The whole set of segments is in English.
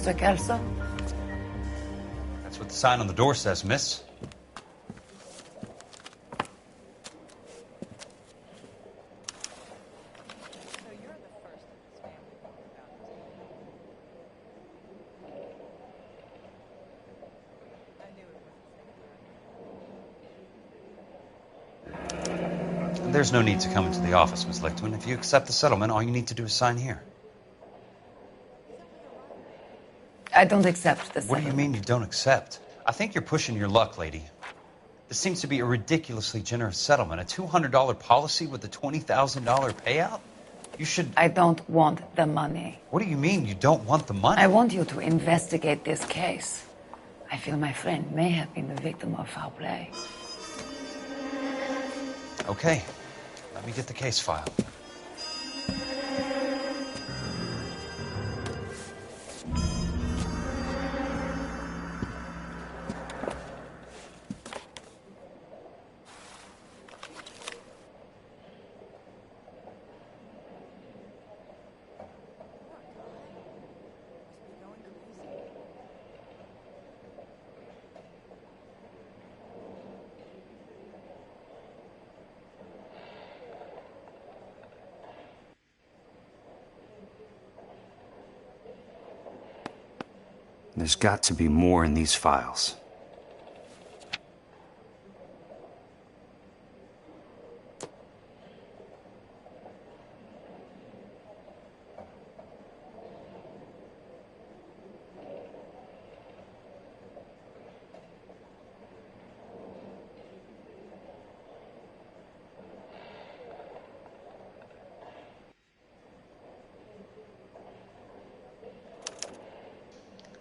Mr. Kelso? That's what the sign on the door says, miss. There's no need to come into the office, Miss Lichtman. If you accept the settlement, all you need to do is sign here. I don't accept this. What do you mean you don't accept? I think you're pushing your luck, lady. This seems to be a ridiculously generous settlement. A $200 policy with a $20,000 payout? You should... I don't want the money. What do you mean you don't want the money? I want you to investigate this case. I feel my friend may have been the victim of foul play. Okay. Let me get the case file. There's got to be more in these files.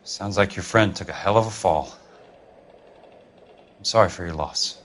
Sounds like your friend took a hell of a fall. I'm sorry for your loss.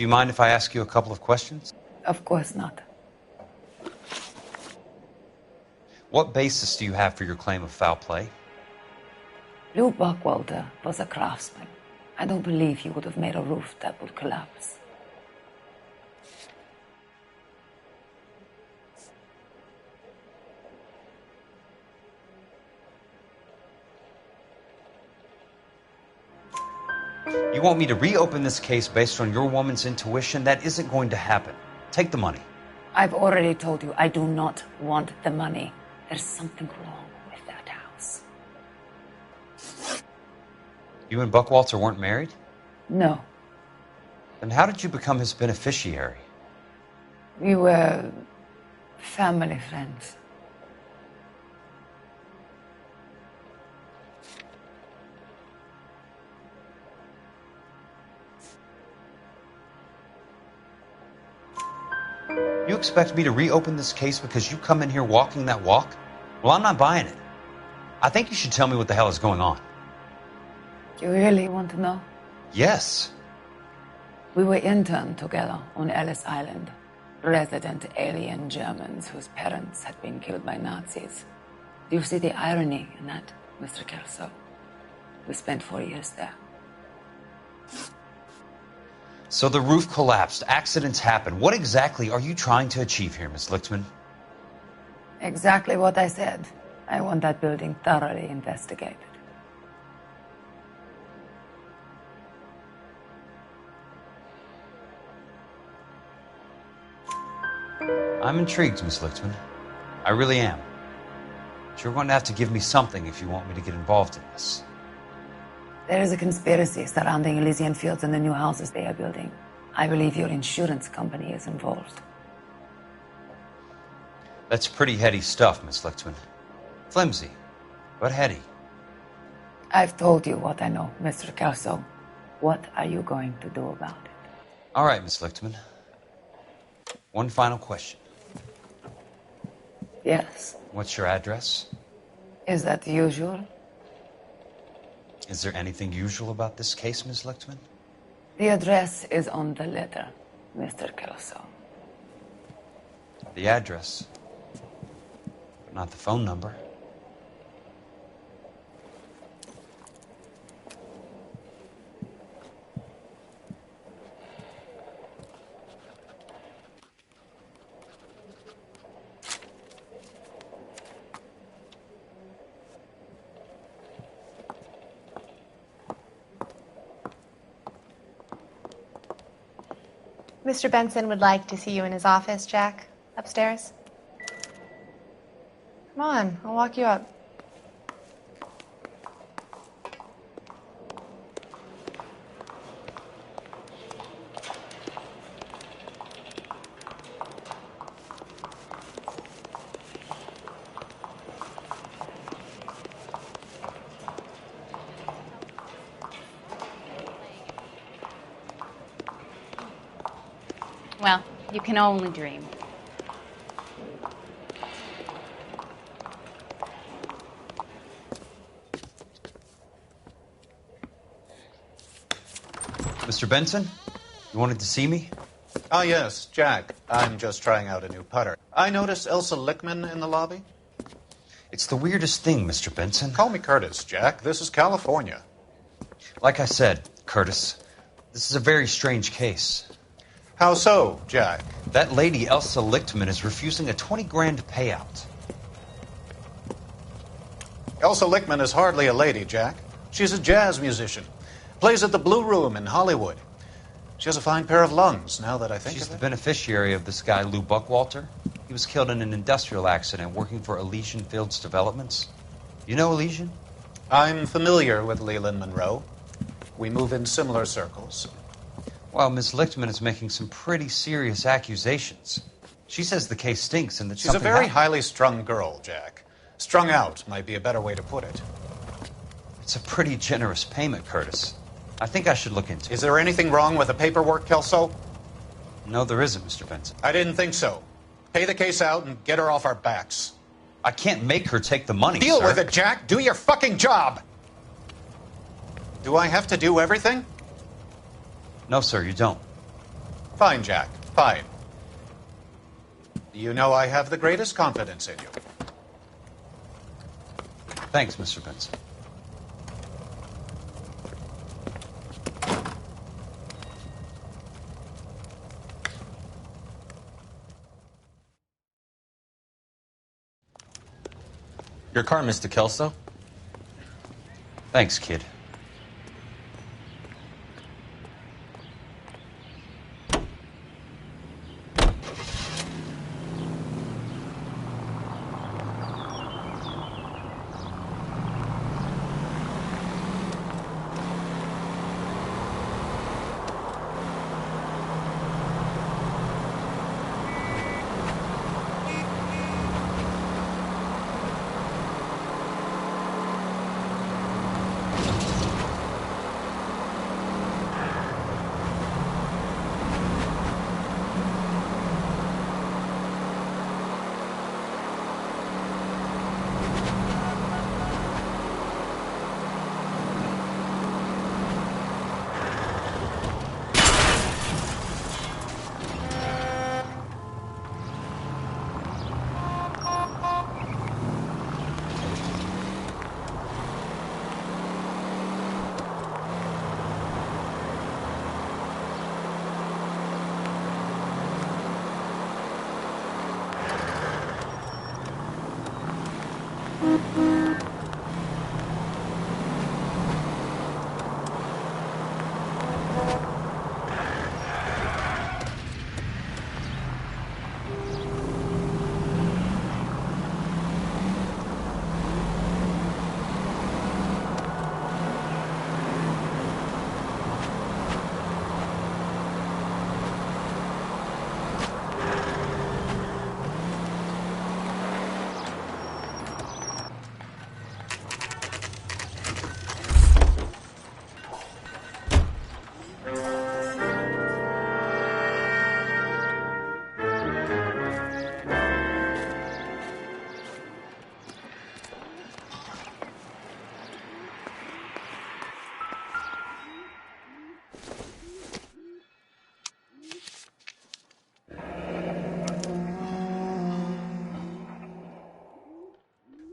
Do you mind if I ask you a couple of questions? Of course not. What basis do you have for your claim of foul play? Lou Buckwalter was a craftsman. I don't believe he would have made a roof that would collapse. You want me to reopen this case based on your woman's intuition? That isn't going to happen. Take the money. I've already told you I do not want the money. There's something wrong with that house. You and Buckwalter weren't married? No. Then how did you become his beneficiary? We were family friends. You expect me to reopen this case because you come in here walking that walk? Well, I'm not buying it. I think you should tell me what the hell is going on. You really want to know? Yes. We were interned together on Ellis Island. Resident alien Germans whose parents had been killed by Nazis. Do you see the irony in that, Mr. Kelso? We spent 4 years there. So the roof collapsed. Accidents happen. What exactly are you trying to achieve here, Miss Lichtman? Exactly what I said. I want that building thoroughly investigated. I'm intrigued, Miss Lichtman. I really am. But you're going to have to give me something if you want me to get involved in this. There is a conspiracy surrounding Elysian Fields and the new houses they are building. I believe your insurance company is involved. That's pretty heady stuff, Miss Lichtman. Flimsy, but heady. I've told you what I know, Mr. Kelso. What are you going to do about it? All right, Miss Lichtman. One final question. Yes. What's your address? Is that usual? Is there anything usual about this case, Miss Lichtman? The address is on the letter, Mr. Kelso. The address, but not the phone number. Mr. Benson would like to see you in his office, Jack. Upstairs. Come on, I'll walk you up. Well, you can only dream. Mr. Benson, you wanted to see me? Ah, yes, Jack. I'm just trying out a new putter. I noticed Elsa Lichtman in the lobby. It's the weirdest thing, Mr. Benson. Call me Curtis, Jack. This is California. Like I said, Curtis, this is a very strange case. How so, Jack? That lady, Elsa Lichtman, is refusing a 20 grand payout. Elsa Lichtman is hardly a lady, Jack. She's a jazz musician. Plays at the Blue Room in Hollywood. She has a fine pair of lungs, now that I think She's of the it. beneficiary of this guy, Lou Buckwalter. He was killed in an industrial accident working for Elysian Fields Developments. You know Elysian? I'm familiar with Leland Monroe. We move in similar circles. Well, Miss Lichtman is making some pretty serious accusations. She says the case stinks and that She's a something very happened. highly strung girl, Jack. Strung out might be a better way to put it. It's a pretty generous payment, Curtis. I think I should look into it. Is there anything wrong with the paperwork, Kelso? No, there isn't, Mr. Benson. I didn't think so. Pay the case out and get her off our backs. I can't make her take the money, Deal sir. with it, Jack. Do your fucking job. Do I have to do everything? No, sir, you don't. Fine, Jack. Fine. You know I have the greatest confidence in you. Thanks, Mr. Benson. Your car, Mr. Kelso. Thanks, kid.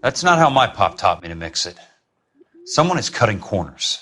That's not how my pop taught me to mix it. Someone is cutting corners.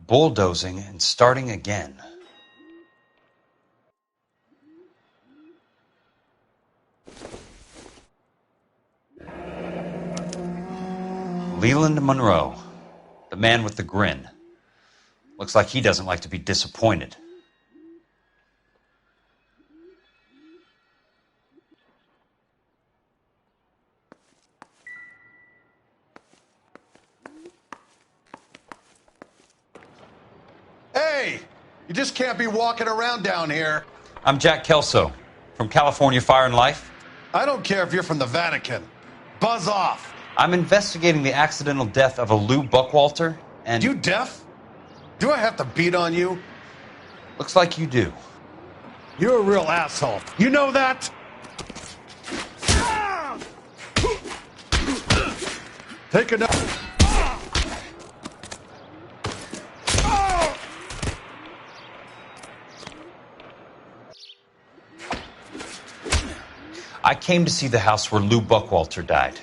Bulldozing and starting again. Leland Monroe, the man with the grin. Looks like he doesn't like to be disappointed. Hey, you just can't be walking around down here. I'm Jack Kelso, from California Fire and Life. I don't care if you're from the Vatican. Buzz off. I'm investigating the accidental death of a Lou Buckwalter, and... You deaf? Do I have to beat on you? Looks like you do. You're a real asshole. You know that? Take another. I came to see the house where Lou Buckwalter died.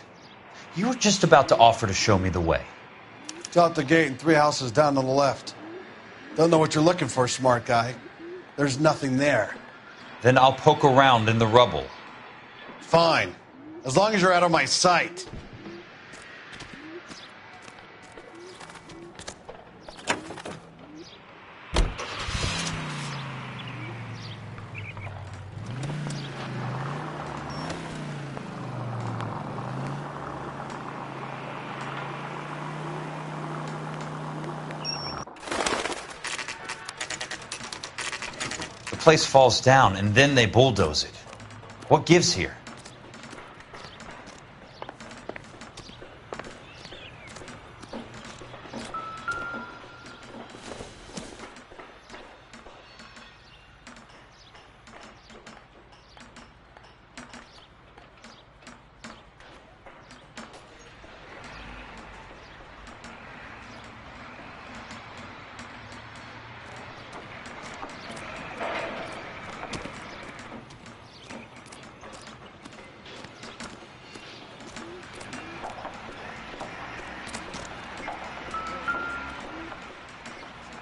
You were just about to offer to show me the way. It's out the gate and 3 houses down on the left. Don't know what you're looking for, smart guy. There's nothing there. Then I'll poke around in the rubble. Fine. As long as you're out of my sight. The place falls down, and then they bulldoze it. What gives here?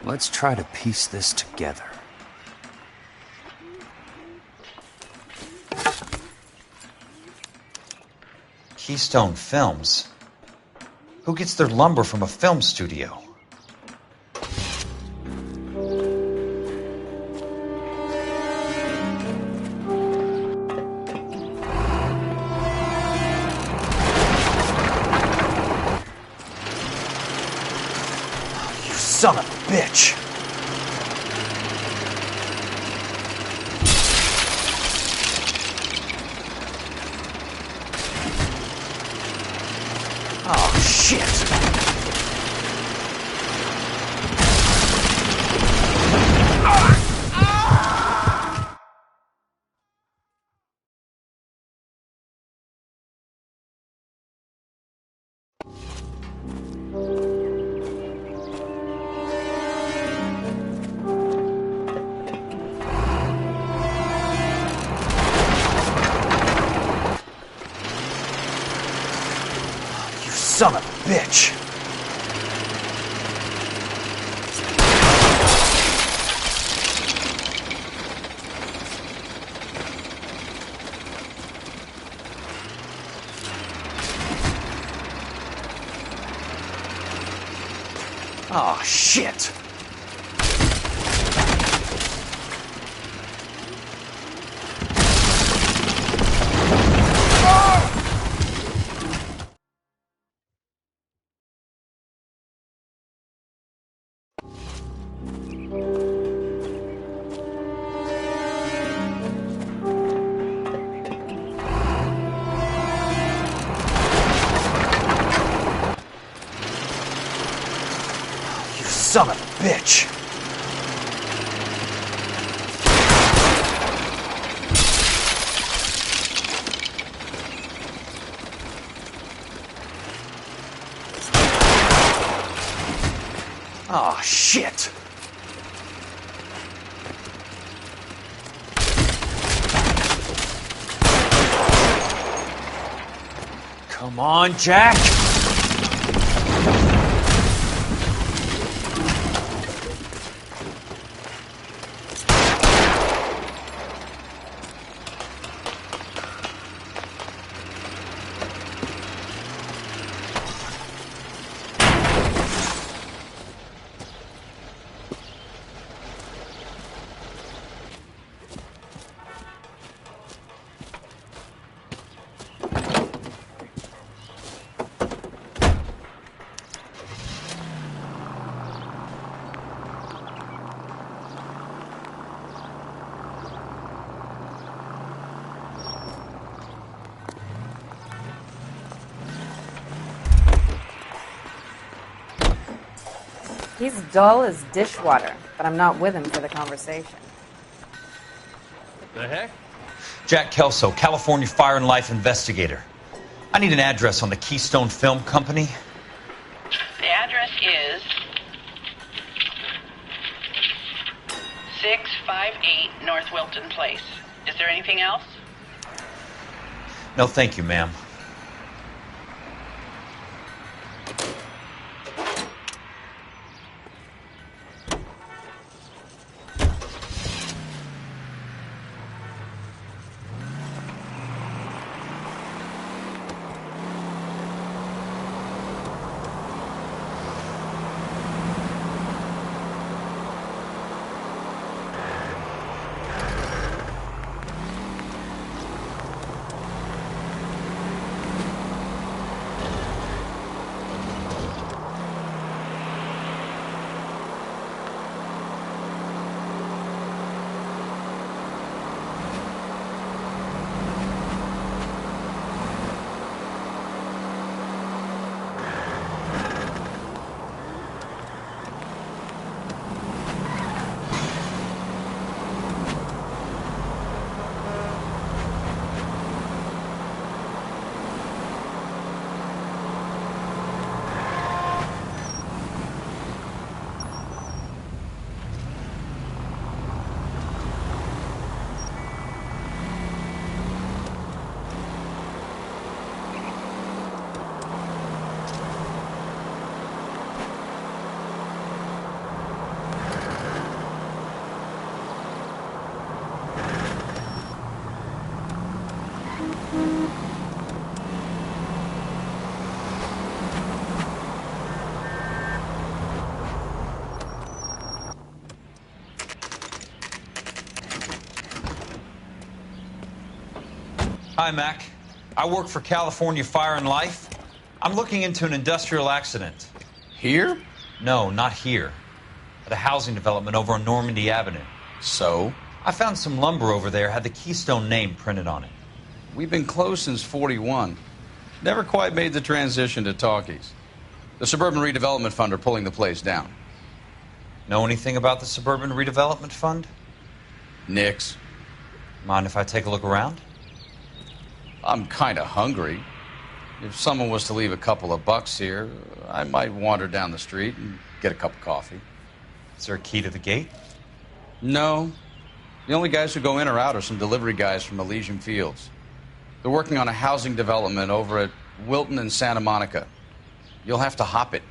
Let's try to piece this together. Keystone Films? Who gets their lumber from a film studio? Son of a bitch! Oh, shit! son of a bitch! Oh, shit! Son of a bitch! Oh, shit! Come on, Jack! He's dull as dishwater, but I'm not with him for the conversation. The heck? Jack Kelso, California Fire and Life investigator. I need an address on the Keystone Film Company. The address is 658 North Wilton Place. Is there anything else? No, thank you, ma'am. Hi, Mac. I work for California Fire and Life. I'm looking into an industrial accident. Here? No, not here. At a housing development over on Normandy Avenue. So? I found some lumber over there, had the Keystone name printed on it. We've been closed since '41. Never quite made the transition to talkies. The Suburban Redevelopment Fund are pulling the place down. Know anything about the Suburban Redevelopment Fund? Nix. Mind if I take a look around? I'm kind of hungry. If someone was to leave a couple of bucks here, I might wander down the street and get a cup of coffee. Is there a key to the gate? No. The only guys who go in or out are some delivery guys from Elysian Fields. They're working on a housing development over at Wilton and Santa Monica. You'll have to hop it.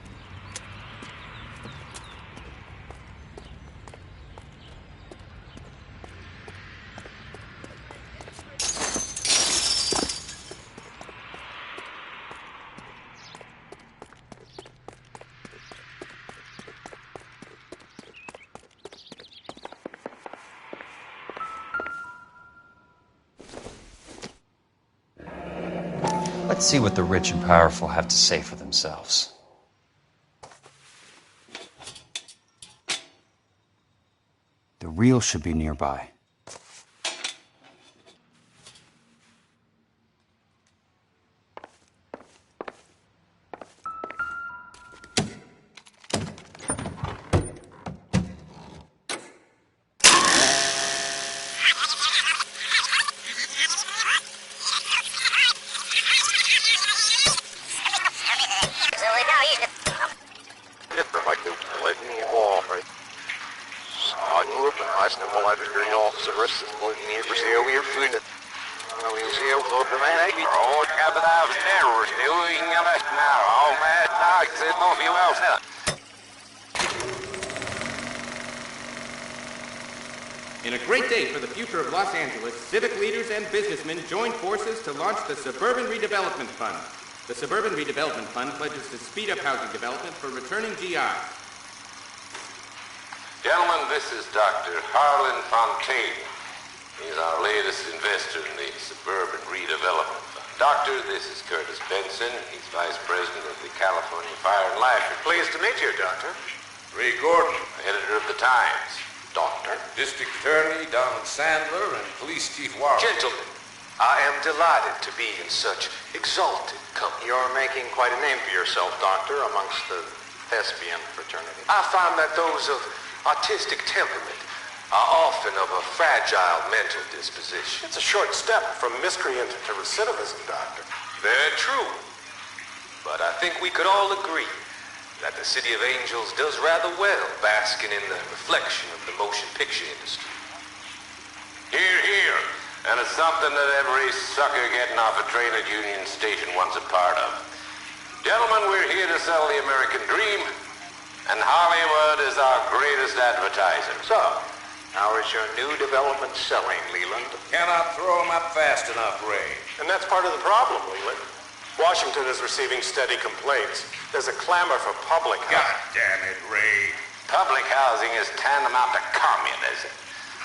Let's see what the rich and powerful have to say for themselves. The real should be nearby. In a great day for the future of Los Angeles, civic leaders and businessmen joined forces to launch the Suburban Redevelopment Fund. The Suburban Redevelopment Fund pledges to speed up housing development for returning GIs. Gentlemen, this is Dr. Harlan Fontaine. He's our latest investor in the Suburban Redevelopment Fund. Doctor, this is Curtis Benson. He's Vice President of the California Fire and Life. Pleased to meet you, Doctor. Ray Gordon, editor of the Times. Doctor. District Attorney Donald Sandler and Police Chief Warren. Gentlemen, I am delighted to be in such exalted company. You're making quite a name for yourself, Doctor, amongst the thespian fraternity. I find that those of artistic temperament are often of a fragile mental disposition. It's a short step from miscreant to recidivism, Doctor. Very true. But I think we could all agree that the City of Angels does rather well basking in the reflection of the motion picture industry. Hear, hear. And it's something that every sucker getting off a train at Union Station wants a part of. Gentlemen, we're here to sell the American dream, and Hollywood is our greatest advertiser. So, how is your new development selling, Leland? Cannot throw them up fast enough, Ray. And that's part of the problem, Leland. Washington is receiving steady complaints. There's a clamor for public housing. God damn it, Ray. Public housing is tantamount to communism.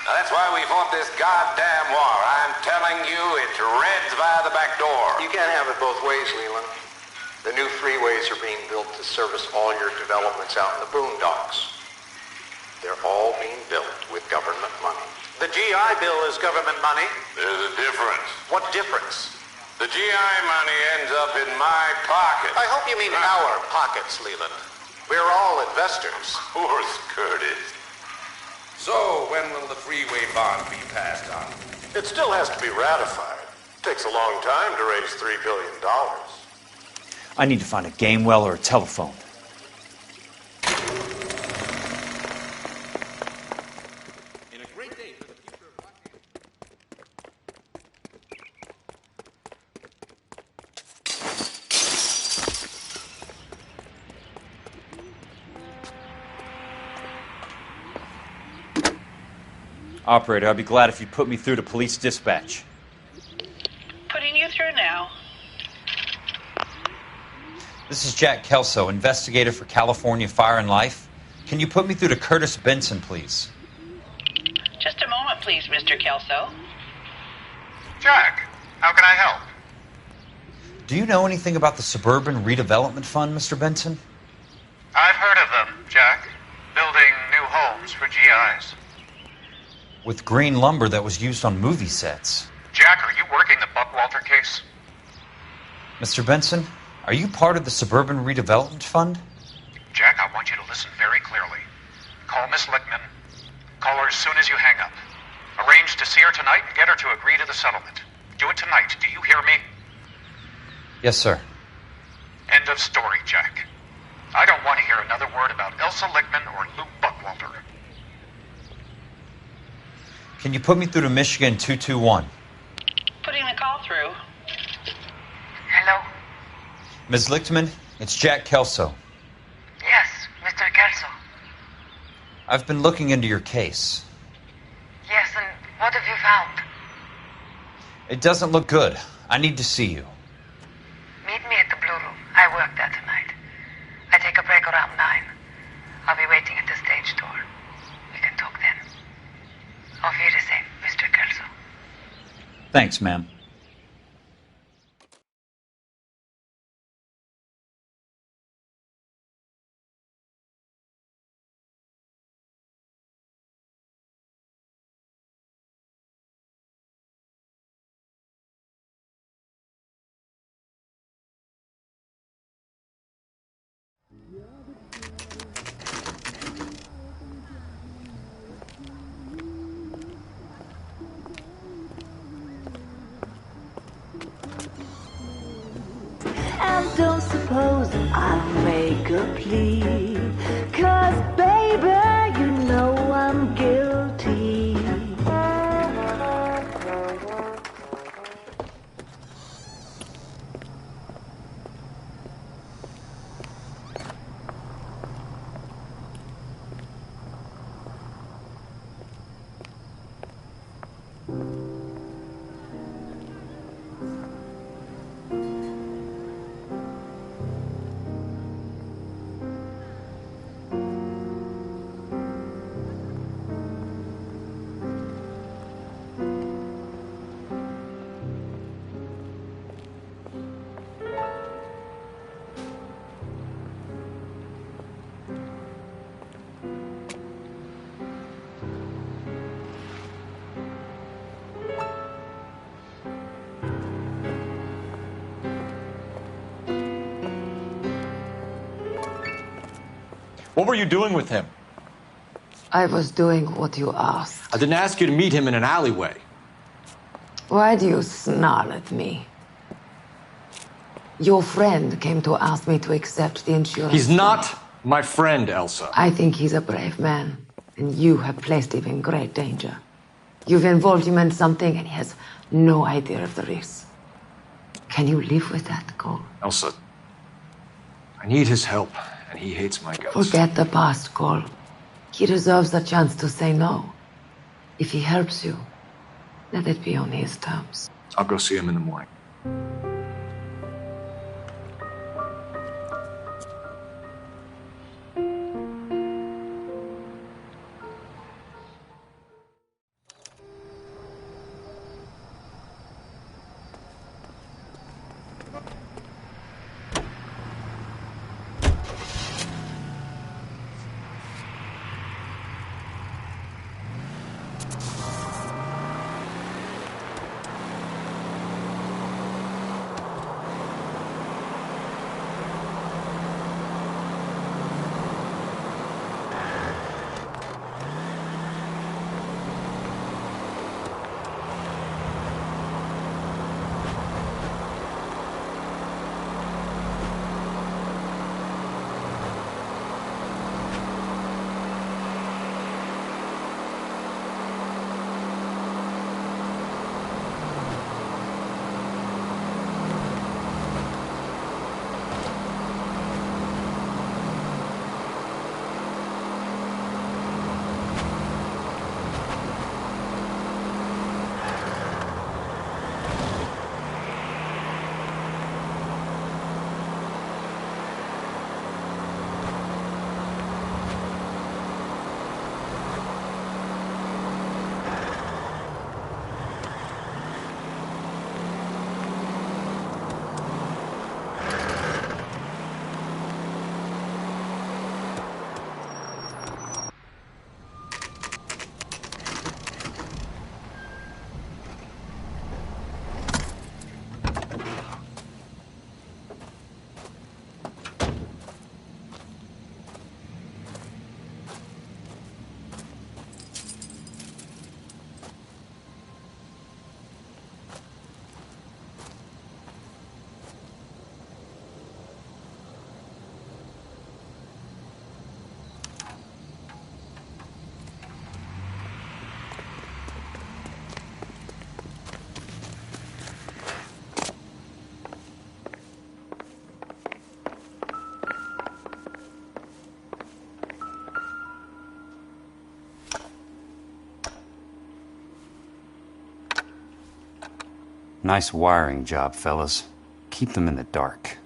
Now, that's why we fought this goddamn war. I'm telling you, it's Reds via the back door. You can't have it both ways, Leland. The new freeways are being built to service all your developments out in the boondocks. They're all being built with government money. The GI Bill is government money. There's a difference. What difference? The GI money ends up in my pocket. I hope you mean our pockets, Leland. We're all investors. Of course, Curtis. So, when will the freeway bond be passed on? It still has to be ratified. It takes a long time to raise $3 billion. I need to find a game well or a telephone. In a great day for the future of Los Angeles. Operator, I'd be glad if you put me through to police dispatch. Putting you through now. This is Jack Kelso, investigator for California Fire and Life. Can you put me through to Curtis Benson, please? Just a moment, please, Mr. Kelso. Jack, how can I help? Do you know anything about the Suburban Redevelopment Fund, Mr. Benson? I've heard of them, Jack. Building new homes for GIs. With green lumber that was used on movie sets. Jack, are you working the Buckwalter case? Mr. Benson, are you part of the Suburban Redevelopment Fund? Jack, I want you to listen very clearly. Call Miss Lickman. Call her as soon as you hang up. Arrange to see her tonight and get her to agree to the settlement. Do it tonight. Do you hear me? Yes, sir. End of story, Jack. I don't want to hear another word about Elsa Lickman or Lou Buckwalter. Can you put me through to Michigan 221? Putting the call through. Hello? Ms. Lichtman, It's Jack Kelso. Yes, Mr. Kelso. I've been looking into your case. Yes, and what have you found? It doesn't look good. I need to see you. Meet me at the Blue Room. I work there tonight. I take a break around 9. I'll be waiting at the stage door. We can talk then. Auf Wiedersehen, Mr. Kelso. Thanks, ma'am. And don't suppose I'll make a plea, 'cause baby, you know I'm guilty. What were you doing with him? I was doing what you asked. I didn't ask you to meet him in an alleyway. Why do you snarl at me? Your friend came to ask me to accept the insurance. He's not my friend, Elsa. I think he's a brave man, and you have placed him in great danger. You've involved him in something, and he has no idea of the risk. Can you live with that, Cole? Elsa, I need his help, and he hates my guts. Forget the past, Cole. He deserves a chance to say no. If he helps you, let it be on his terms. I'll go see him in the morning. Nice wiring job, fellas. Keep them in the dark.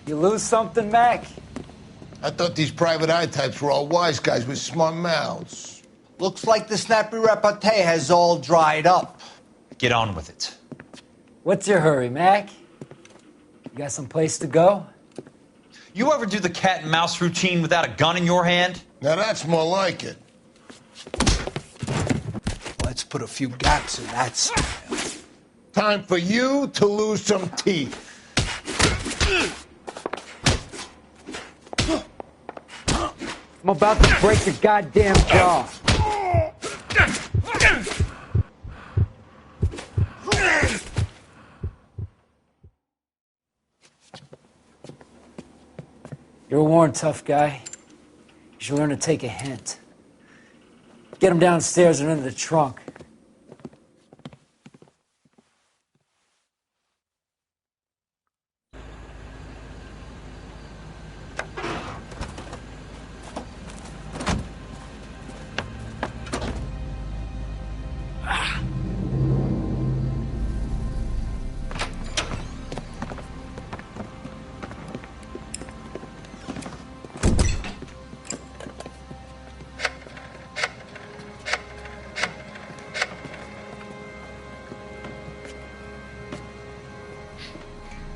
You lose something, Mac? I thought these private eye types were all wise guys with smart mouths. Looks like the snappy repartee has all dried up. Get on with it. What's your hurry, Mac? You got some place to go? You ever do the cat and mouse routine without a gun in your hand? Now that's more like it. Let's put a few gaps in that smile. Time for you to lose some teeth. I'm about to break your goddamn jaw. You're a worn, tough guy. You should learn to take a hint. Get him downstairs and into the trunk.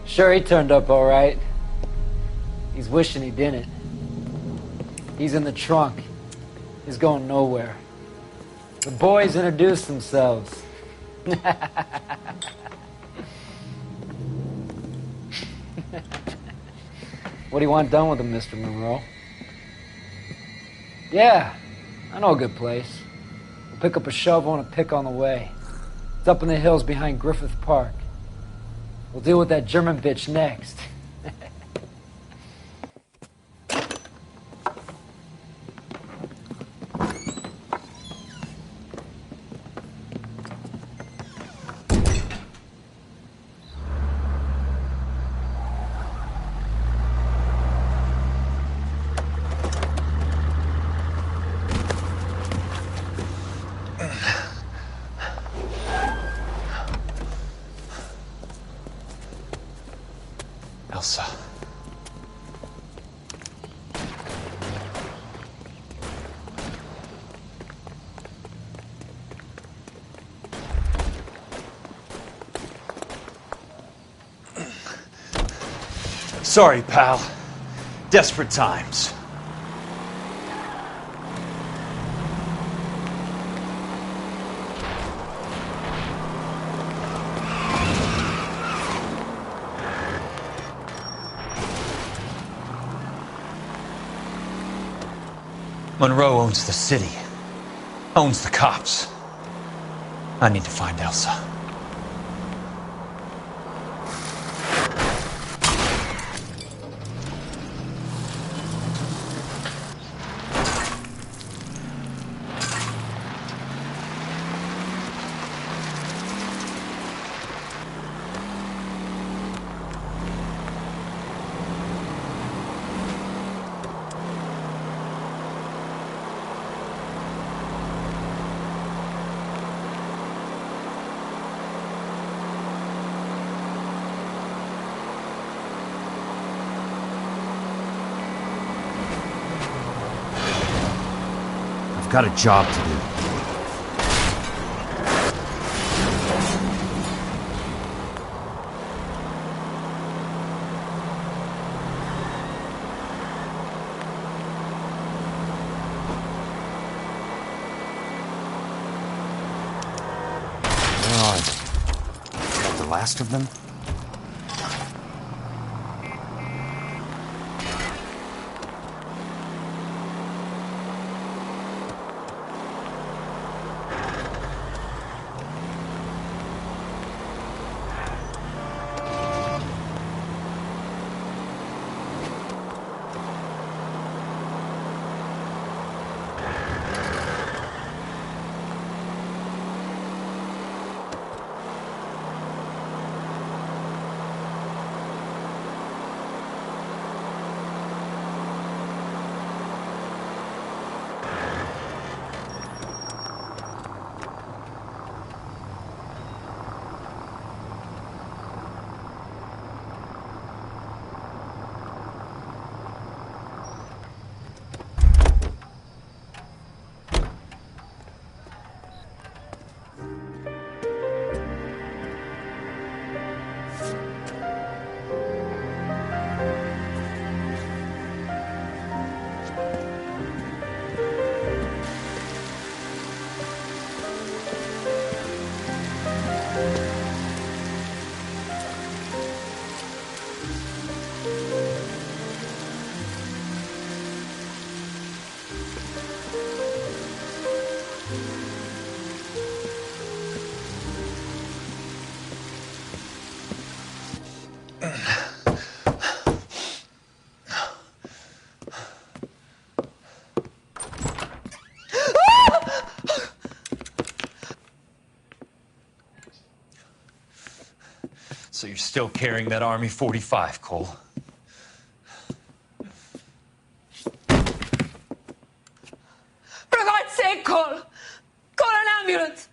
Sure, he turned up all right. He's wishing he didn't. He's in the trunk. He's going nowhere. The boys introduced themselves. What do you want done with him, Mr. Monroe? Yeah, I know a good place. We'll pick up a shovel and a pick on the way. It's up in the hills behind Griffith Park. We'll deal with that German bitch next. Elsa. Sorry, pal. Desperate times. Monroe owns the city, owns the cops. I need to find Elsa. Got a job to do. Where are they? Is that the last of them? So you're still carrying that Army 45, Cole? For God's sake, Cole! Call an ambulance!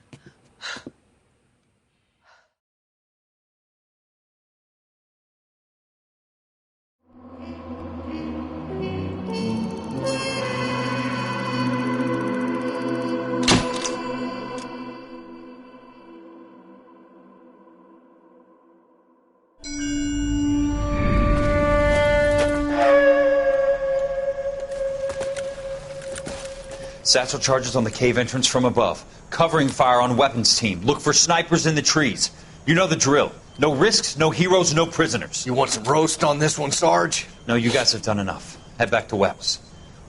Satchel charges on the cave entrance from above. Covering fire on weapons team. Look for snipers in the trees. You know the drill. No risks, no heroes, no prisoners. You want some roast on this one, Sarge? No, you guys have done enough. Head back to Weps.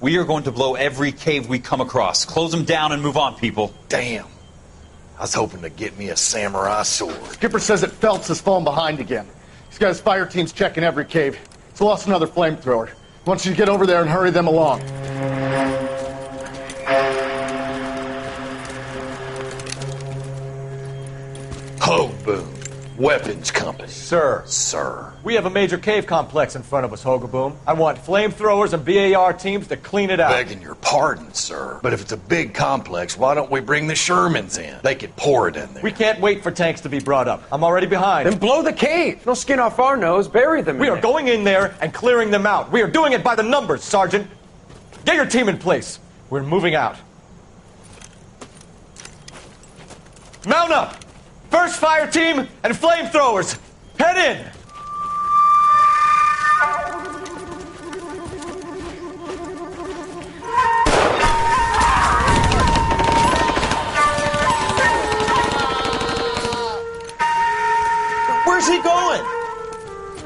We are going to blow every cave we come across. Close them down and move on, people. Damn. I was hoping to get me a samurai sword. Skipper says that Phelps has fallen behind again. He's got his fire teams checking every cave. He's lost another flamethrower. He wants you to get over there and hurry them along. Ho, boom. Weapons compass. Sir. Sir. We have a major cave complex in front of us, Hogaboom. I want flamethrowers and BAR teams to clean it out. Begging your pardon, sir. But if it's a big complex, why don't we bring the Shermans in? They could pour it in there. We can't wait for tanks to be brought up. I'm already behind. Then blow the cave. No skin off our nose. Bury them. We are going in there and clearing them out. We are doing it by the numbers, Sergeant. Get your team in place. We're moving out. Mount up! First fire team and flamethrowers. Head in! Where's he going?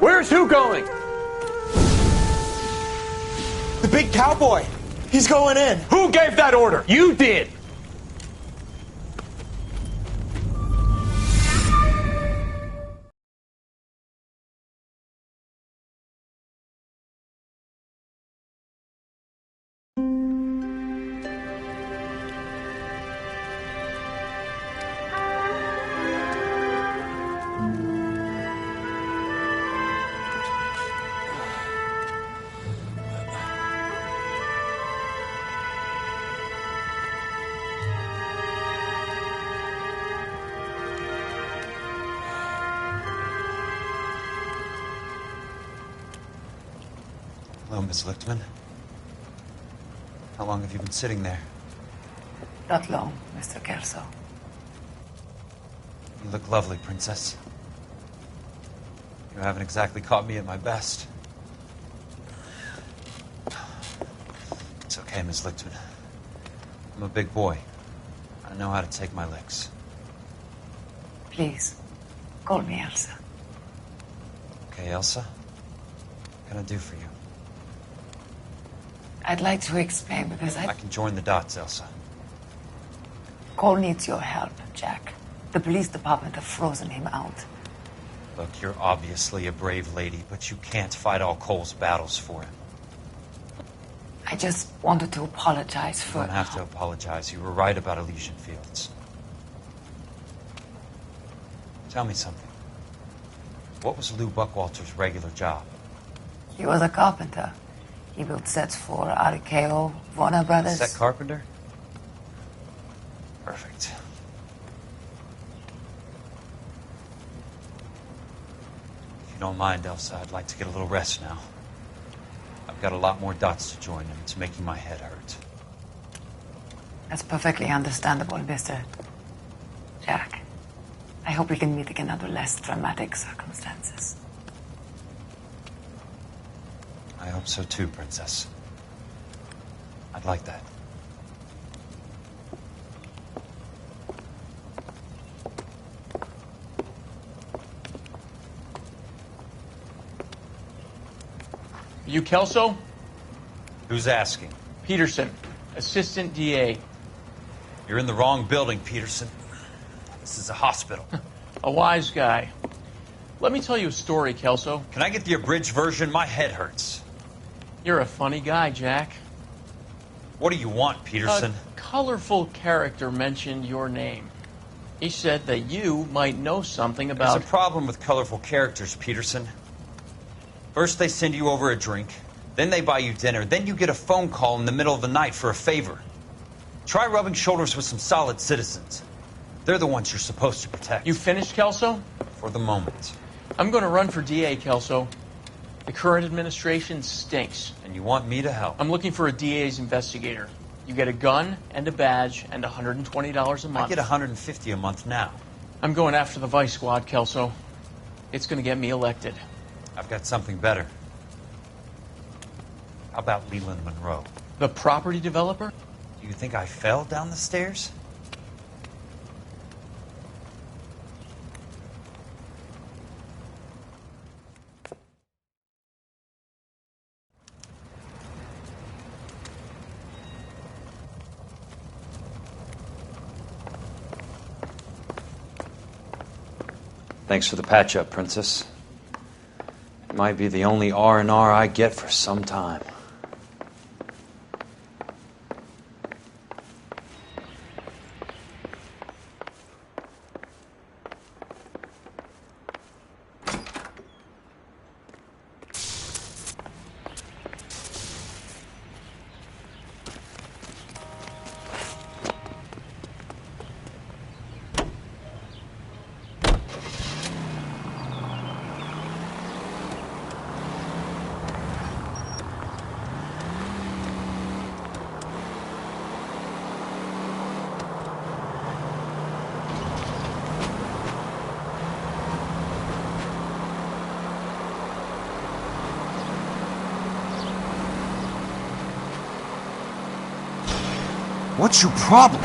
Where's who going? The big cowboy. He's going in. Who gave that order? You did. Hello, Miss Lichtman. How long have you been sitting there? Not long, Mr. Kelso. You look lovely, Princess. You haven't exactly caught me at my best. It's okay, Miss Lichtman. I'm a big boy. I know how to take my licks. Please, call me Elsa. Okay, Elsa. What can I do for you? I'd like to explain because I can join the dots, Elsa. Cole needs your help, Jack. The police department have frozen him out. Look, you're obviously a brave lady, but you can't fight all Cole's battles for him. I just wanted to apologize for... You don't have to apologize. You were right about Elysian Fields. Tell me something. What was Lou Buckwalter's regular job? He was a carpenter. He built sets for RKO, Warner Brothers. Set carpenter? Perfect. If you don't mind, Elsa, I'd like to get a little rest now. I've got a lot more dots to join, and it's making my head hurt. That's perfectly understandable, Mr. Jack. I hope we can meet again under less dramatic circumstances. I hope so too, Princess. I'd like that. You Kelso? Who's asking? Peterson, Assistant DA. You're in the wrong building, Peterson. This is a hospital. A wise guy. Let me tell you a story, Kelso. Can I get the abridged version? My head hurts. You're a funny guy, Jack. What do you want, Peterson? A colorful character mentioned your name. He said that you might know something about... There's a problem with colorful characters, Peterson. First they send you over a drink, then they buy you dinner, then you get a phone call in the middle of the night for a favor. Try rubbing shoulders with some solid citizens. They're the ones you're supposed to protect. You finished, Kelso? For the moment. I'm going to run for DA, Kelso. The current administration stinks. And you want me to help? I'm looking for a DA's investigator. You get a gun and a badge and $120 a month. I get $150 a month now. I'm going after the Vice Squad, Kelso. It's going to get me elected. I've got something better. How about Leland Monroe? The property developer? Do you think I fell down the stairs? Thanks for the patch-up, Princess. It might be the only R&R I get for some time. What's your problem?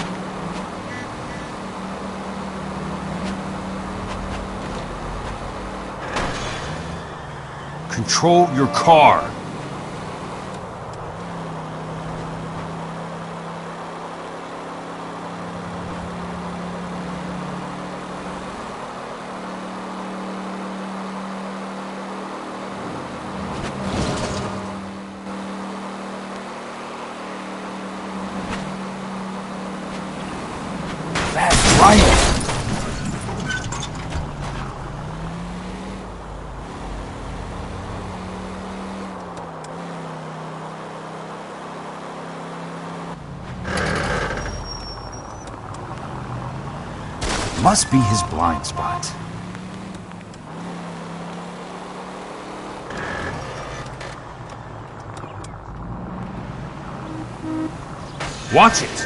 Control your car. That's right. Must be his blind spot. Watch it!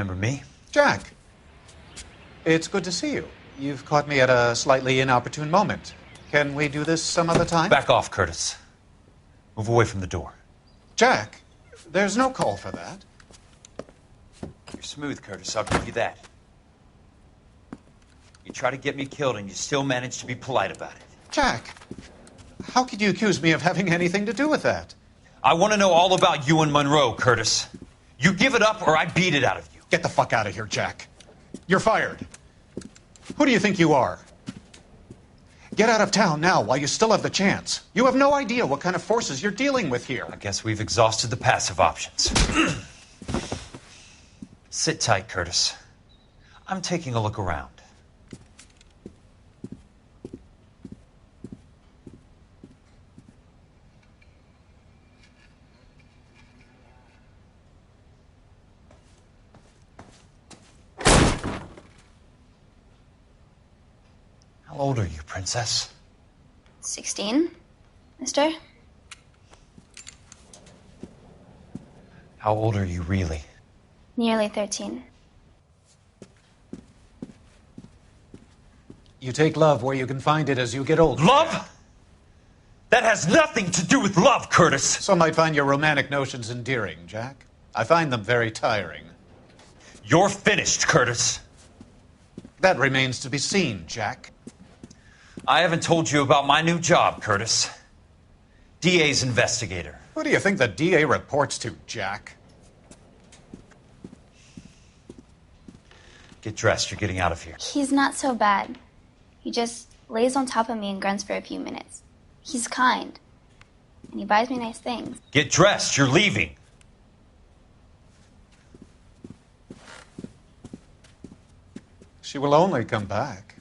Remember me? Jack. It's good to see you. You've caught me at a slightly inopportune moment. Can we do this some other time? Back off, Curtis. Move away from the door. Jack, there's no call for that. You're smooth, Curtis, I'll give you that. You try to get me killed and you still manage to be polite about it. Jack, how could you accuse me of having anything to do with that? I want to know all about you and Monroe, Curtis. You give it up or I beat it out of you. Get the fuck out of here, Jack. You're fired. Who do you think you are? Get out of town now while you still have the chance. You have no idea what kind of forces you're dealing with here. I guess we've exhausted the passive options. Sit tight, Curtis. I'm taking a look around. How old are you, Princess? 16, mister? How old are you really? Nearly 13. You take love where you can find it as you get older. Love? That has nothing to do with love, Curtis. Some might find your romantic notions endearing, Jack. I find them very tiring. You're finished, Curtis. That remains to be seen, Jack. I haven't told you about my new job, Curtis. DA's investigator. Who do you think the DA reports to, Jack? Get dressed. You're getting out of here. He's not so bad. He just lays on top of me and grunts for a few minutes. He's kind. And he buys me nice things. Get dressed. You're leaving. She will only come back.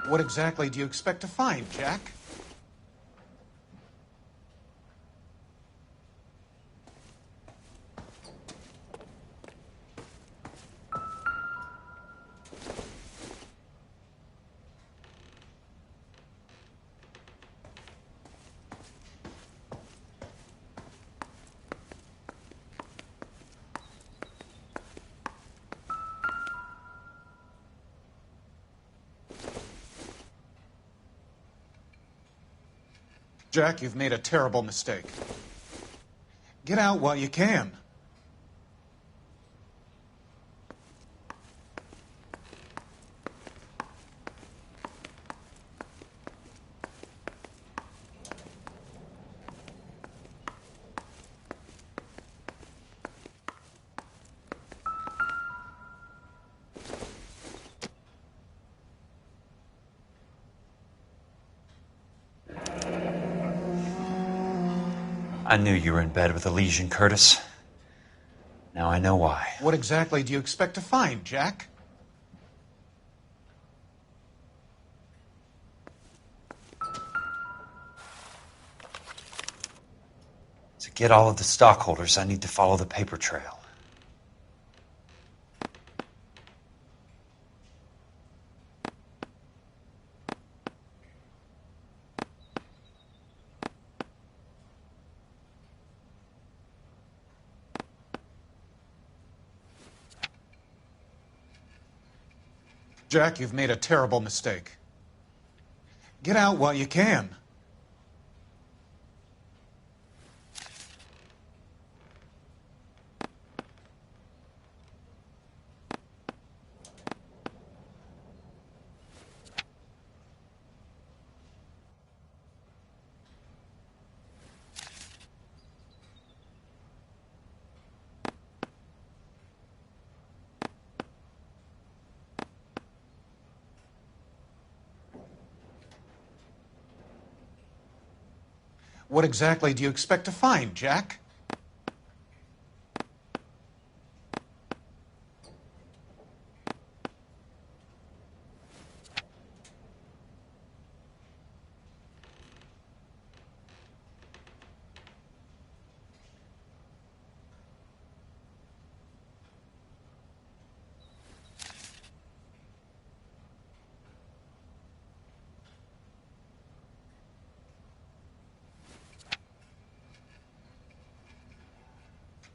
What exactly do you expect to find, Jack? Jack, you've made a terrible mistake. Get out while you can. I knew you were in bed with a lesion, Curtis. Now I know why. What exactly do you expect to find, Jack? To get all of the stockholders, I need to follow the paper trail. Jack, you've made a terrible mistake. Get out while you can. What exactly do you expect to find, Jack?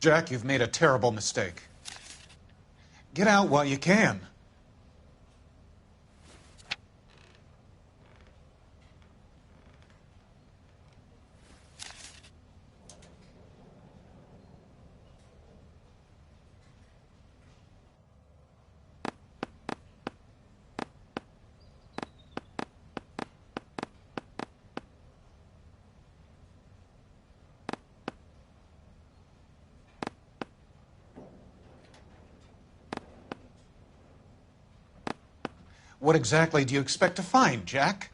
Jack, you've made a terrible mistake. Get out while you can. What exactly do you expect to find, Jack?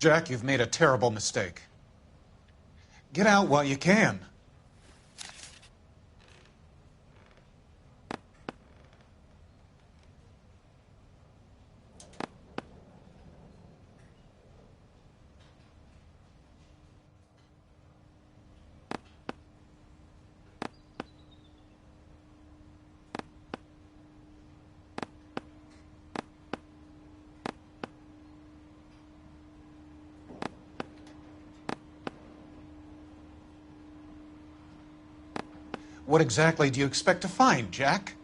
Jack, you've made a terrible mistake. Get out while you can. What exactly do you expect to find, Jack?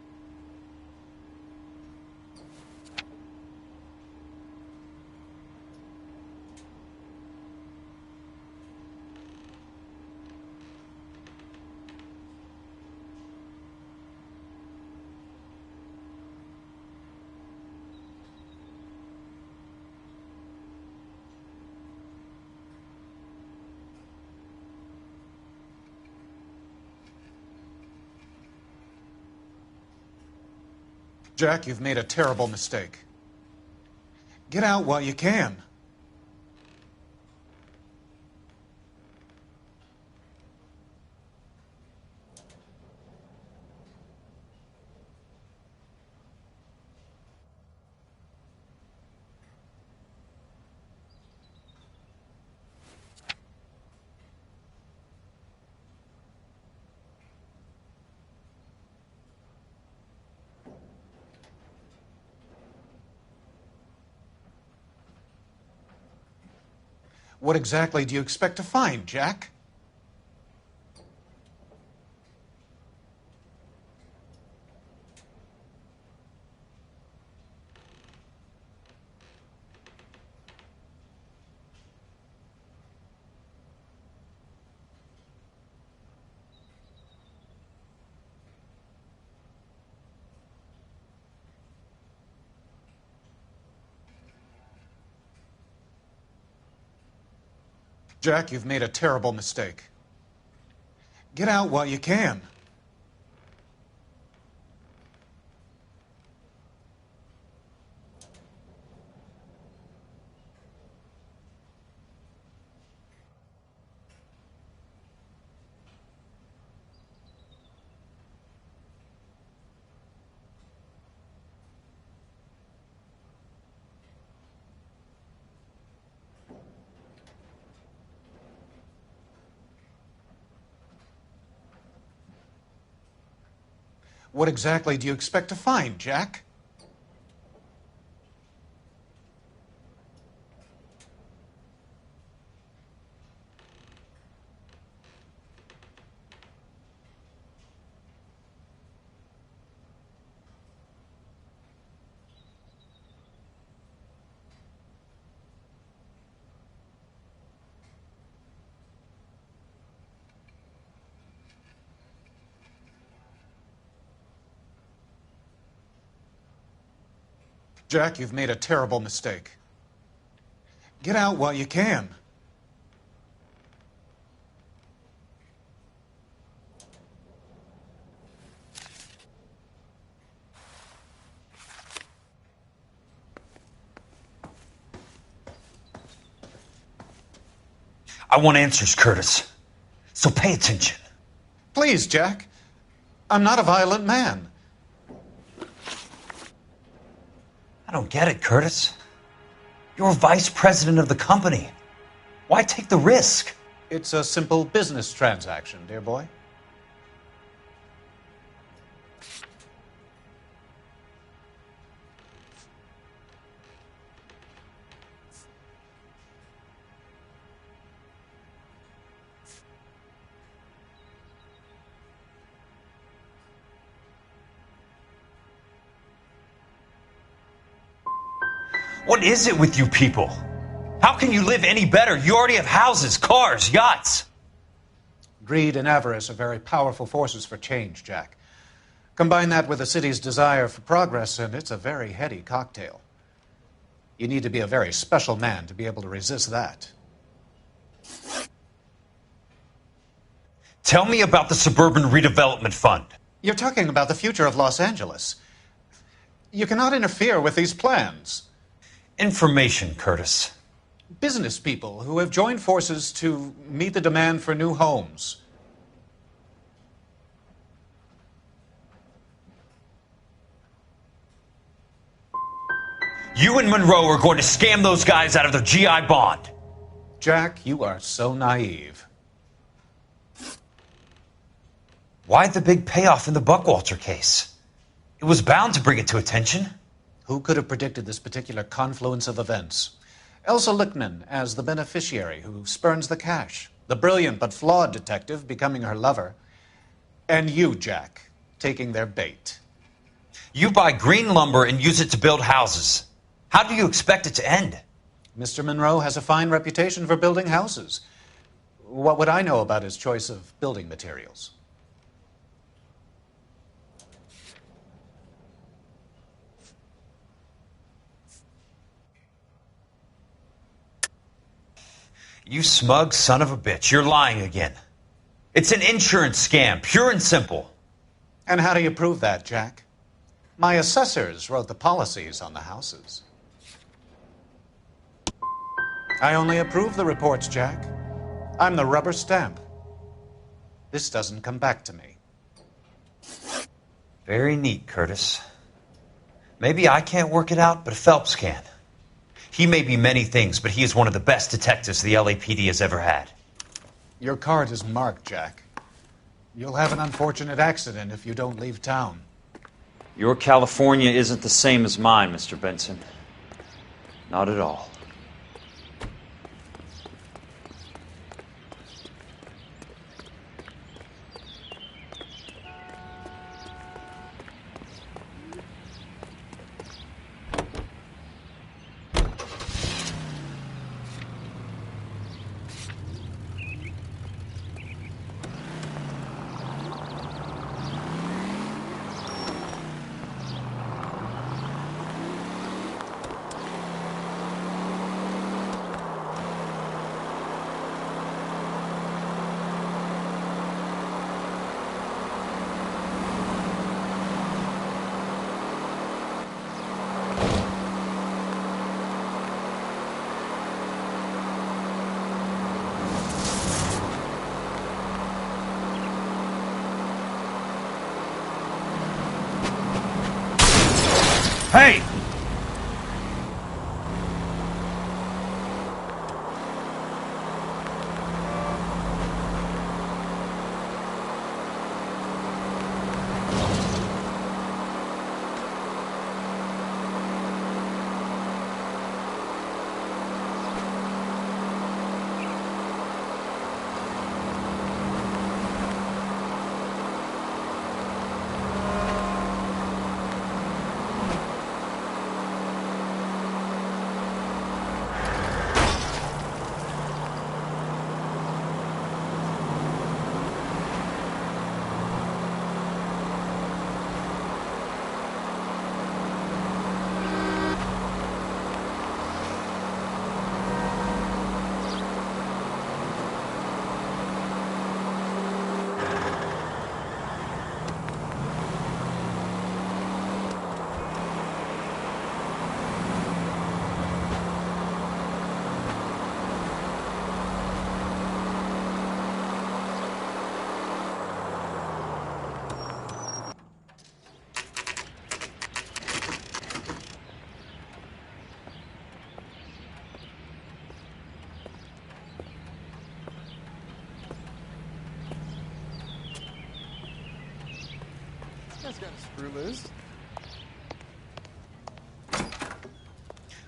Jack, you've made a terrible mistake. Get out while you can. What exactly do you expect to find, Jack? Jack, you've made a terrible mistake. Get out while you can. What exactly do you expect to find, Jack? Jack, you've made a terrible mistake. Get out while you can. I want answers, Curtis. So pay attention. Please, Jack. I'm not a violent man. I don't get it, Curtis. You're vice president of the company. Why take the risk? It's a simple business transaction, dear boy. What is it with you people? How can you live any better? You already have houses, cars, yachts. Greed and avarice are very powerful forces for change, Jack. Combine that with the city's desire for progress, and it's a very heady cocktail. You need to be a very special man to be able to resist that. Tell me about the Suburban Redevelopment Fund. You're talking about the future of Los Angeles. You cannot interfere with these plans. Information, Curtis. Business people who have joined forces to meet the demand for new homes. You and Monroe are going to scam those guys out of their GI bond. Jack, you are so naive. Why the big payoff in the Buckwalter case? It was bound to bring it to attention. Who could have predicted this particular confluence of events? Elsa Lichtman as the beneficiary who spurns the cash, the brilliant but flawed detective becoming her lover, and you, Jack, taking their bait. You buy green lumber and use it to build houses. How do you expect it to end? Mr. Monroe has a fine reputation for building houses. What would I know about his choice of building materials? You smug son of a bitch. You're lying again. It's an insurance scam, pure and simple. And how do you prove that, Jack? My assessors wrote the policies on the houses. I only approve the reports, Jack. I'm the rubber stamp. This doesn't come back to me. Very neat, Curtis. Maybe I can't work it out, but Phelps can. He may be many things, but he is one of the best detectives the LAPD has ever had. Your card is marked, Jack. You'll have an unfortunate accident if you don't leave town. Your California isn't the same as mine, Mr. Benson. Not at all. Hey! That's got a screw loose.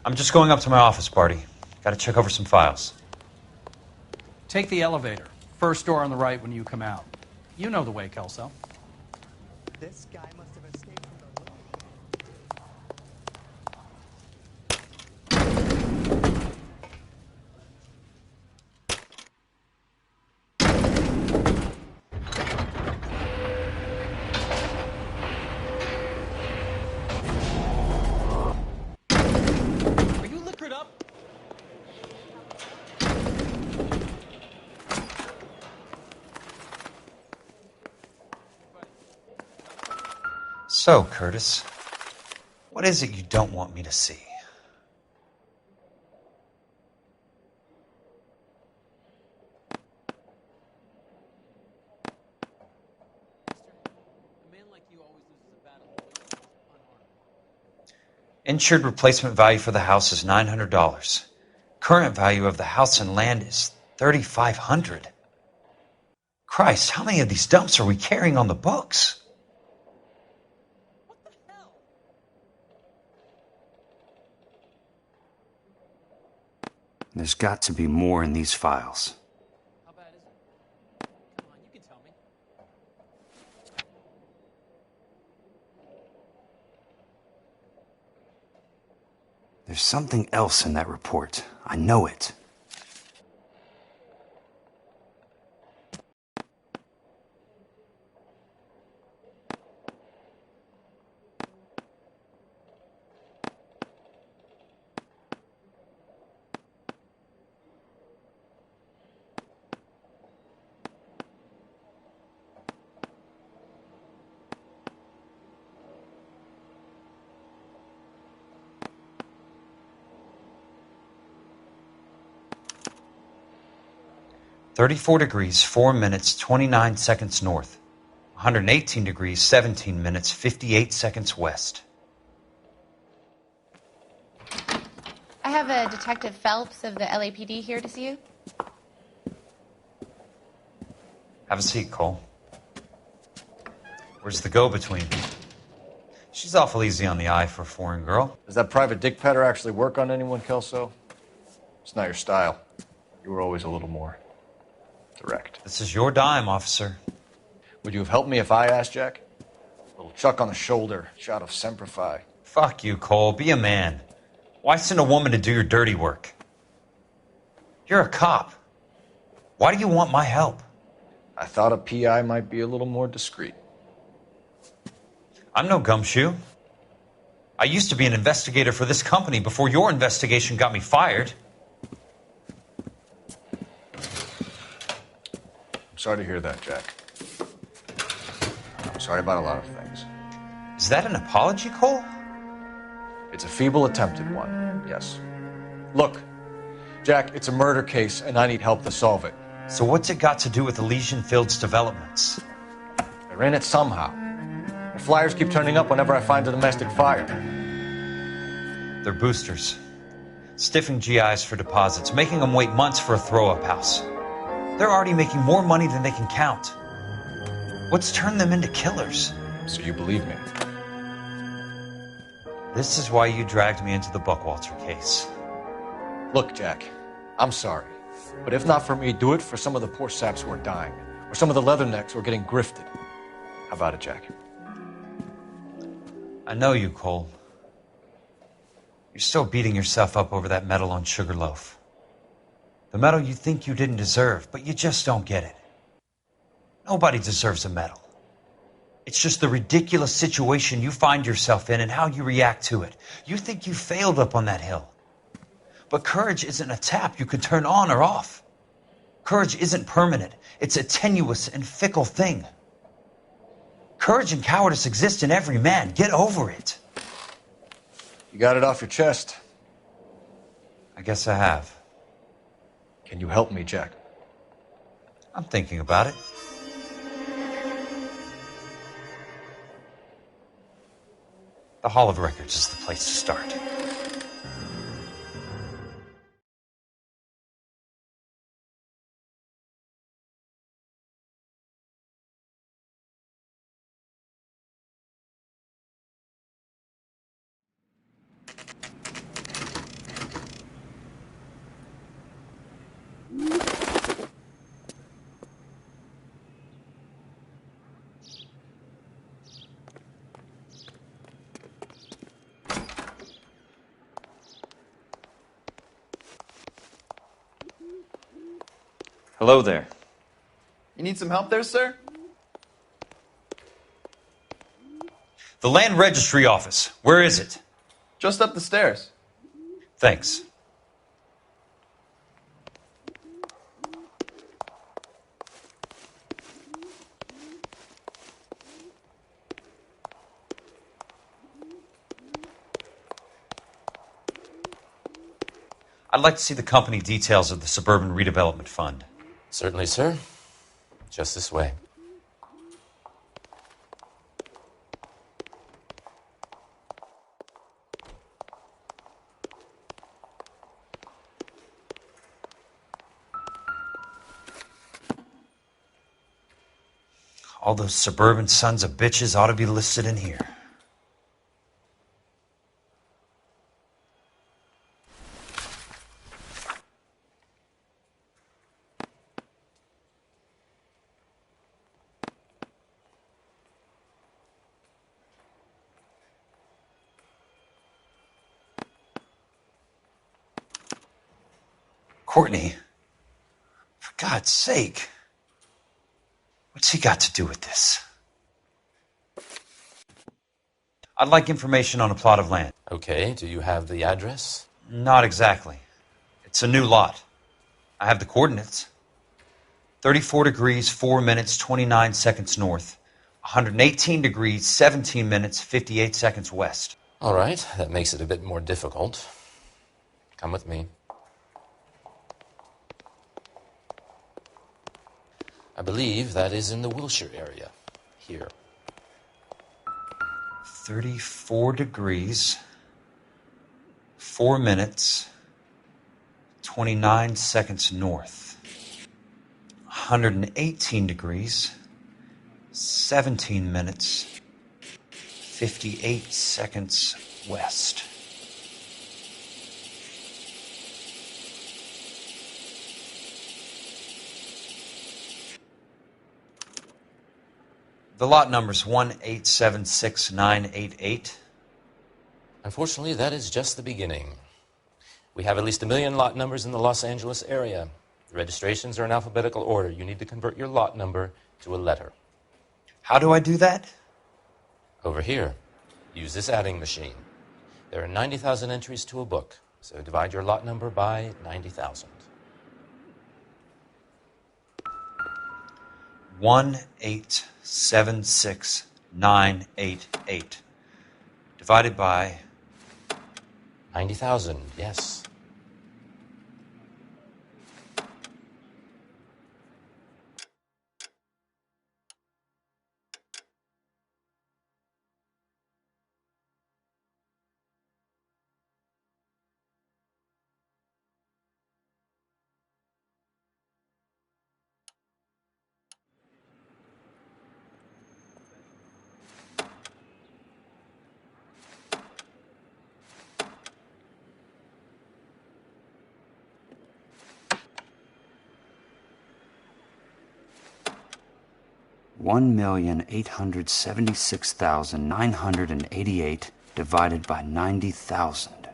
I'm just going up to my office, Barty. Gotta check over some files. Take the elevator. First door on the right when you come out. You know the way, Kelso. This guy must have escaped from the Are you liquored up? So, Curtis, what is it you don't want me to see? Insured replacement value for the house is $900. Current value of the house and land is $3,500. Christ, how many of these dumps are we carrying on the books? There's got to be more in these files. How bad is it? Come on, you can tell me. There's something else in that report. I know it. "34 degrees, 4 minutes, 29 seconds north. 118 degrees, 17 minutes, 58 seconds west." I have a Detective Phelps of the LAPD here to see you. Have a seat, Cole. Where's the go-between? She's awful easy on the eye for a foreign girl. Does that private dick petter actually work on anyone, Kelso? It's not your style. You were always a little more direct. This is your dime, officer. Would you have helped me if I asked, Jack? A little chuck on the shoulder, shot of Semper Fi. Fuck you, Cole. Be a man. Why send a woman to do your dirty work? You're a cop. Why do you want my help? I thought a PI might be a little more discreet. I'm no gumshoe. I used to be an investigator for this company before your investigation got me fired. I'm sorry to hear that, Jack. I'm sorry about a lot of things. Is that an apology, Cole? It's a feeble attempted one, yes. Look, Jack, it's a murder case, and I need help to solve it. So what's it got to do with Elysian Fields developments? They're in it somehow. The flyers keep turning up whenever I find a domestic fire. They're boosters. Stiffing GIs for deposits, making them wait months for a throw-up house. They're already making more money than they can count. What's turned them into killers? So you believe me? This is why you dragged me into the Buckwalter case. Look, Jack, I'm sorry. But if not for me, do it for some of the poor saps who are dying. Or some of the leathernecks who are getting grifted. How about it, Jack? I know you, Cole. You're still beating yourself up over that medal on Sugarloaf. The medal you think you didn't deserve, but you just don't get it. Nobody deserves a medal. It's just the ridiculous situation you find yourself in and how you react to it. You think you failed up on that hill. But courage isn't a tap you can turn on or off. Courage isn't permanent. It's a tenuous and fickle thing. Courage and cowardice exist in every man. Get over it. You got it off your chest. I guess I have. Can you help me, Jack? I'm thinking about it. The Hall of Records is the place to start. Hello there. You need some help there, sir? The Land Registry Office. Where is it? Just up the stairs. Thanks. I'd like to see the company details of the Suburban Redevelopment Fund. Certainly, sir. Just this way. All those suburban sons of bitches ought to be listed in here. Courtney, for God's sake, what's he got to do with this? I'd like information on a plot of land. Okay, do you have the address? Not exactly. It's a new lot. I have the coordinates. 34 degrees, 4 minutes, 29 seconds north. 118 degrees, 17 minutes, 58 seconds west. All right, that makes it a bit more difficult. Come with me. I believe that is in the Wilshire area. Here. 34 degrees, 4 minutes, 29 seconds north. 118 degrees, 17 minutes, 58 seconds west. The lot number's 1876988. Unfortunately, that is just the beginning. We have at least 1 million lot numbers in the Los Angeles area. The registrations are in alphabetical order. You need to convert your lot number to a letter. How do I do that? Over here. Use this adding machine. There are 90,000 entries to a book, so divide your lot number by 90,000. 1876988 divided by 90,000, yes. $1,876,988 divided by 90,000.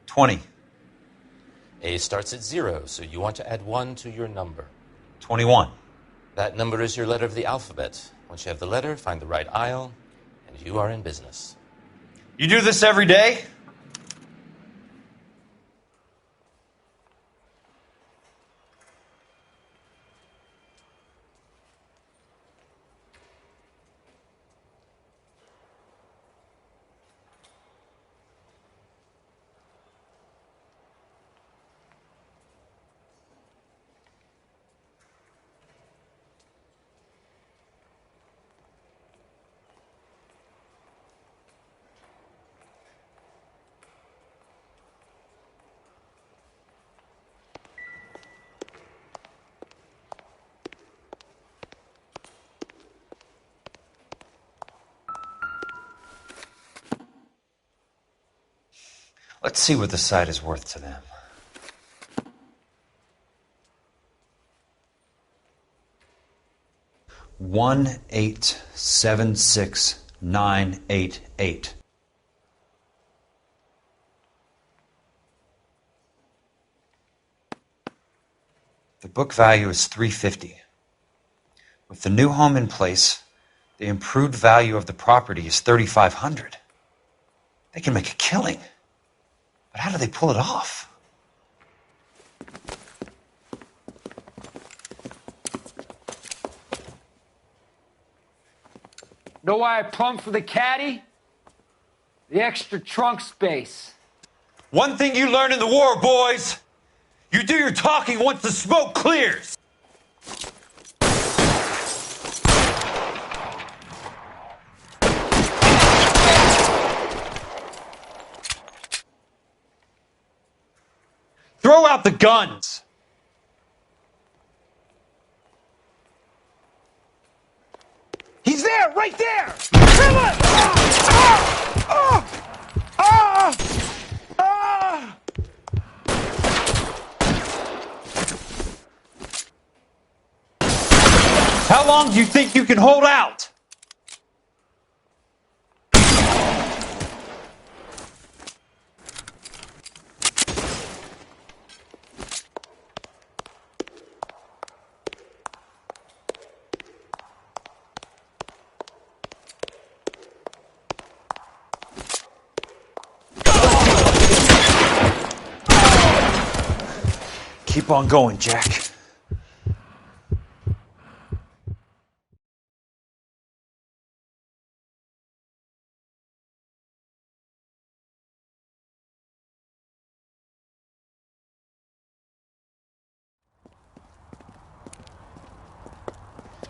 $20. A starts at 0, so you want to add 1 to your number. 21. That number is your letter of the alphabet. Once you have the letter, find the right aisle, and you are in business. You do this every day? Let's see what the site is worth to them. $1,876,988. The book value is $350. With the new home in place, the improved value of the property is $3,500. They can make a killing. But how do they pull it off? Know why I plumbed for the caddy? The extra trunk space. One thing you learn in the war, boys. You do your talking once the smoke clears. Throw out the guns. He's there, right there! Come on! How long do you think you can hold out? Keep on going, Jack.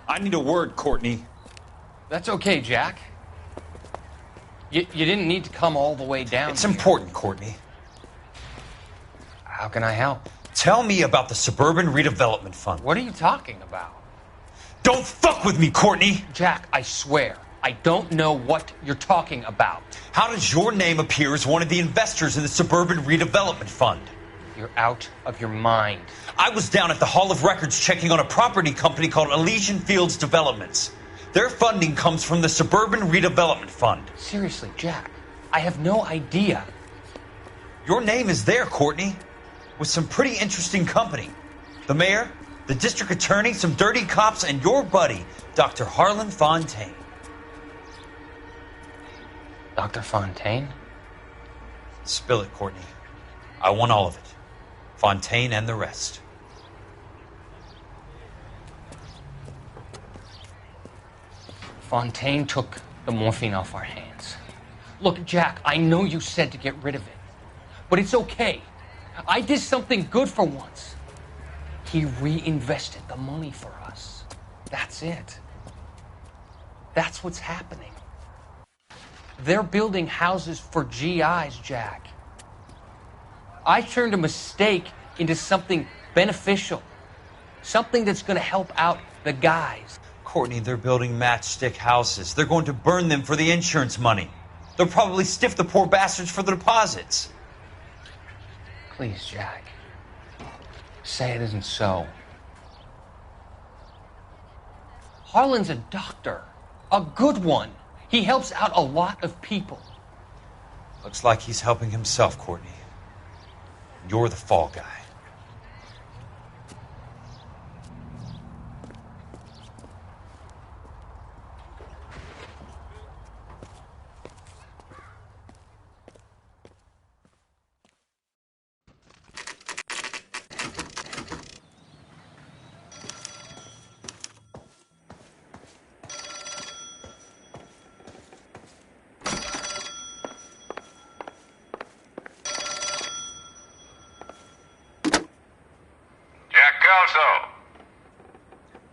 I need a word, Courtney. That's okay, Jack. You didn't need to come all the way down. It's important, Courtney. How can I help? Tell me about the Suburban Redevelopment Fund. What are you talking about? Don't fuck with me, Courtney! Jack, I swear, I don't know what you're talking about. How does your name appear as one of the investors in the Suburban Redevelopment Fund? You're out of your mind. I was down at the Hall of Records checking on a property company called Elysian Fields Developments. Their funding comes from the Suburban Redevelopment Fund. Seriously, Jack, I have no idea. Your name is there, Courtney, with some pretty interesting company. The mayor, the district attorney, some dirty cops, and your buddy, Dr. Harlan Fontaine. Dr. Fontaine? Spill it, Courtney. I want all of it. Fontaine and the rest. Fontaine took the morphine off our hands. Look, Jack, I know you said to get rid of it, but it's okay. I did something good for once. He reinvested the money for us. That's it. That's what's happening. They're building houses for GIs, Jack. I turned a mistake into something beneficial. Something that's going to help out the guys. Courtney, they're building matchstick houses. They're going to burn them for the insurance money. They'll probably stiff the poor bastards for the deposits. Please, Jack. Say it isn't so. Harlan's a doctor. A good one. He helps out a lot of people. Looks like he's helping himself, Courtney. You're the fall guy.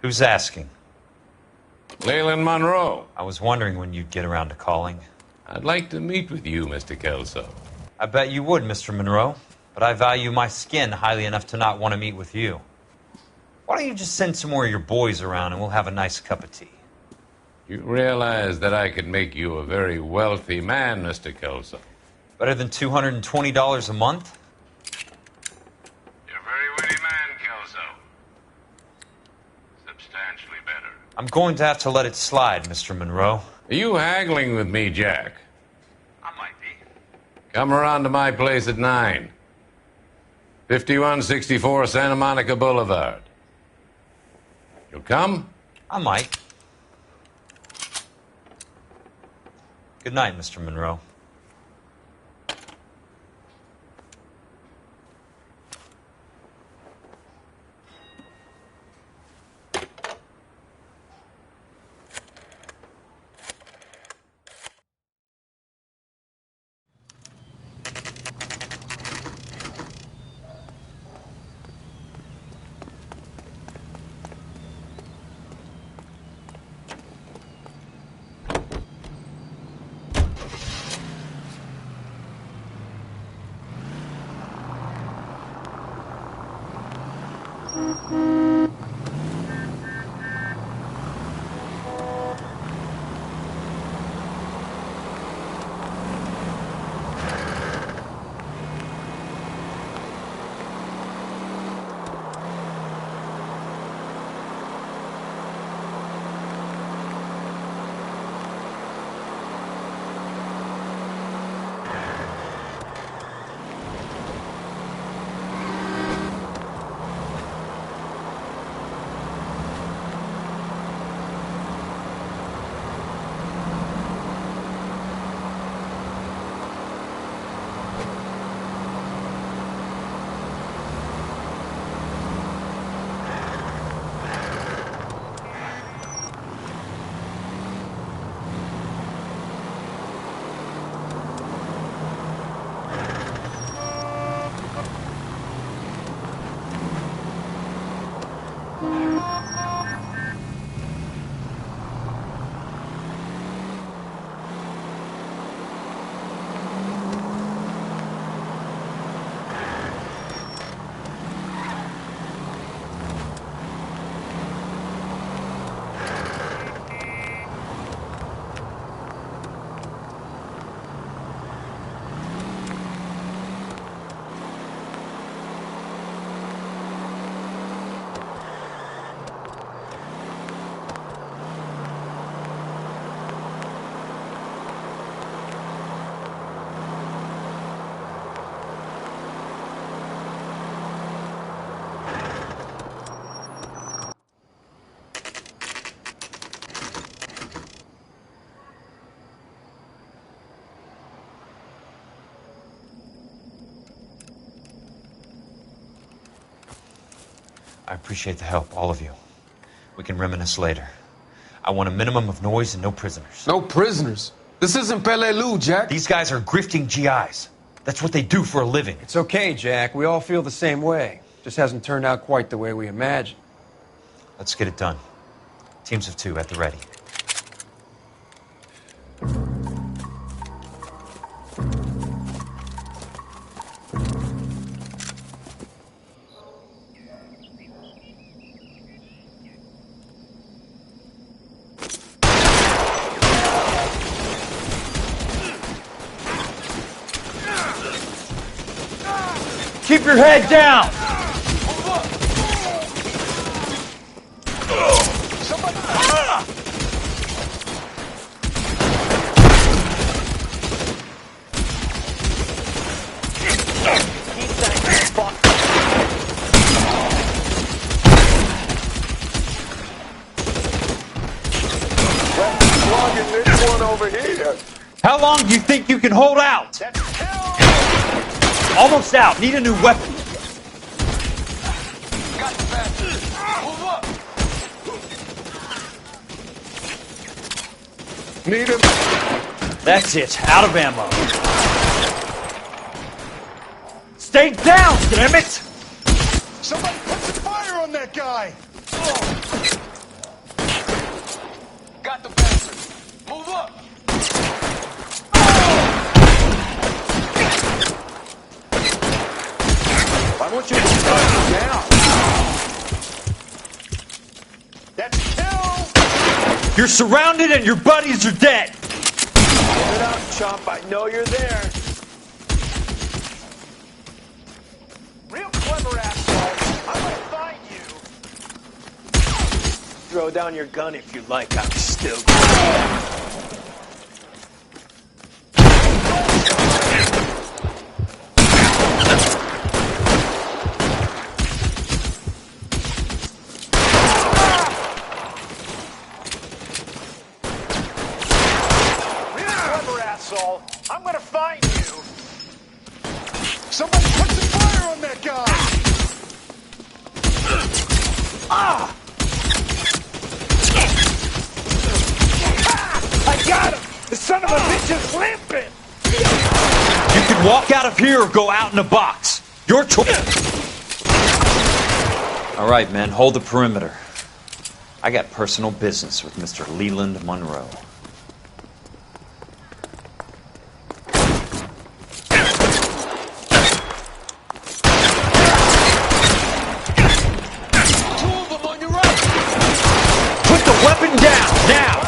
Who's asking? Leland Monroe. I was wondering when you'd get around to calling. I'd like to meet with you, Mr. Kelso. I bet you would, Mr. Monroe. But I value my skin highly enough to not want to meet with you. Why don't you just send some more of your boys around and we'll have a nice cup of tea? You realize that I could make you a very wealthy man, Mr. Kelso. Better than $220 a month? You're a very witty man, Kelso. Substantially better. I'm going to have to let it slide, Mr. Monroe. Are you haggling with me, Jack? I might be. Come around to my place at 9. 5164 Santa Monica Boulevard. You'll come? I might. Good night, Mr. Monroe. I appreciate the help, all of you. We can reminisce later. I want a minimum of noise and no prisoners. No prisoners? This isn't Peleliu, Jack. These guys are grifting GIs. That's what they do for a living. It's okay, Jack. We all feel the same way. Just hasn't turned out quite the way we imagined. Let's get it done. Teams of 2 at the ready. Keep your head down! This one over here. How long do you think you can hold out? Almost out. Need a new weapon. Need him. That's it. Out of ammo. Stay down, damn it! Somebody put some fire on that guy. Got the bastard. Move up. I want you to cut him down. That's kill. You're surrounded and your buddies are dead. Get it out, chump. I know you're there. Real clever asshole. I'm gonna find you. Throw down your gun if you like. I'm still. out of here or go out in a box. Your choice. All right, men, hold the perimeter. I got personal business with Mr. Leland Monroe. Put the weapon down, now!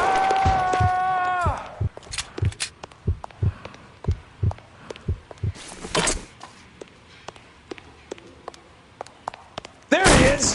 There he is!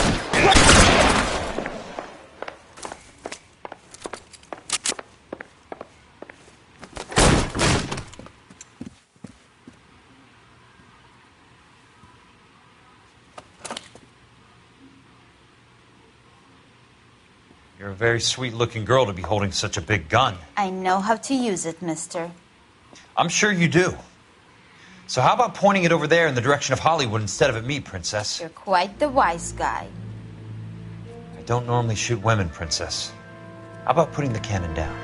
You're a very sweet-looking girl to be holding such a big gun. I know how to use it, mister. I'm sure you do. So how about pointing it over there in the direction of Hollywood instead of at me, Princess? You're quite the wise guy. I don't normally shoot women, Princess. How about putting the cannon down?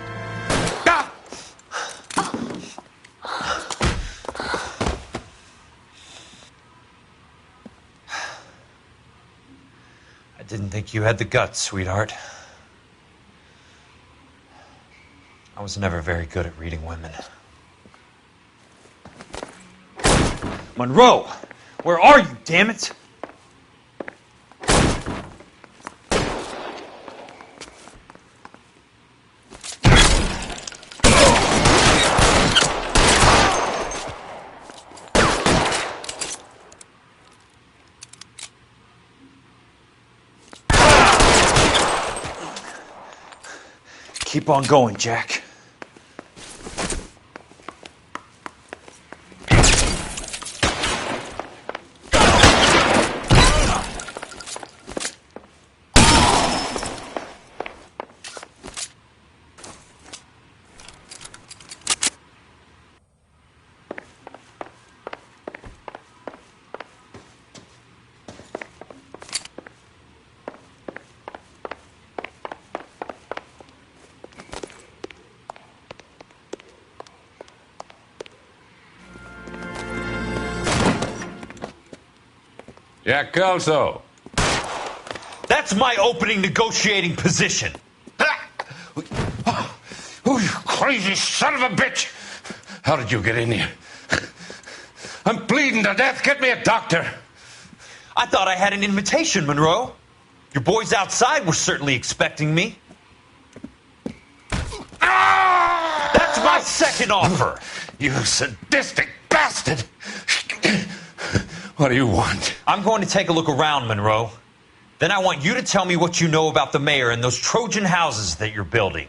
I didn't think you had the guts, sweetheart. I was never very good at reading women. Monroe! Where are you, damn it? Keep on going, Jack. Jack Kelso. That's my opening negotiating position. Oh, you crazy son of a bitch! How did you get in here? I'm bleeding to death. Get me a doctor. I thought I had an invitation, Monroe. Your boys outside were certainly expecting me. That's my second offer. You sadistic bastard! What do you want? I'm going to take a look around, Monroe. Then I want you to tell me what you know about the mayor and those Trojan houses that you're building.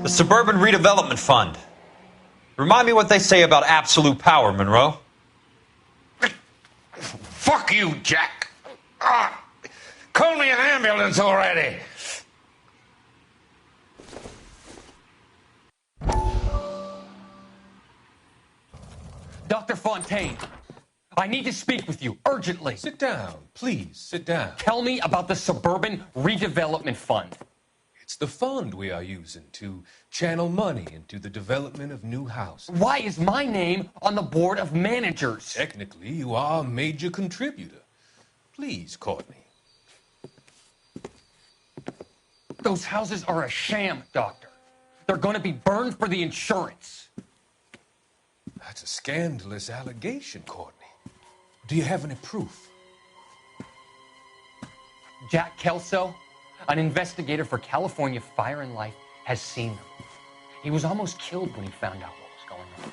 The Suburban Redevelopment Fund. Remind me what they say about absolute power, Monroe. Fuck you, Jack. Call me an ambulance already! Dr. Fontaine, I need to speak with you urgently. Sit down, please, sit down. Tell me about the Suburban Redevelopment Fund. It's the fund we are using to channel money into the development of new houses. Why is my name on the board of managers? Technically, you are a major contributor. Please, Courtney. Those houses are a sham, Doctor. They're going to be burned for the insurance. That's a scandalous allegation, Courtney. Do you have any proof? Jack Kelso, an investigator for California Fire and Life, has seen them. He was almost killed when he found out what was going on.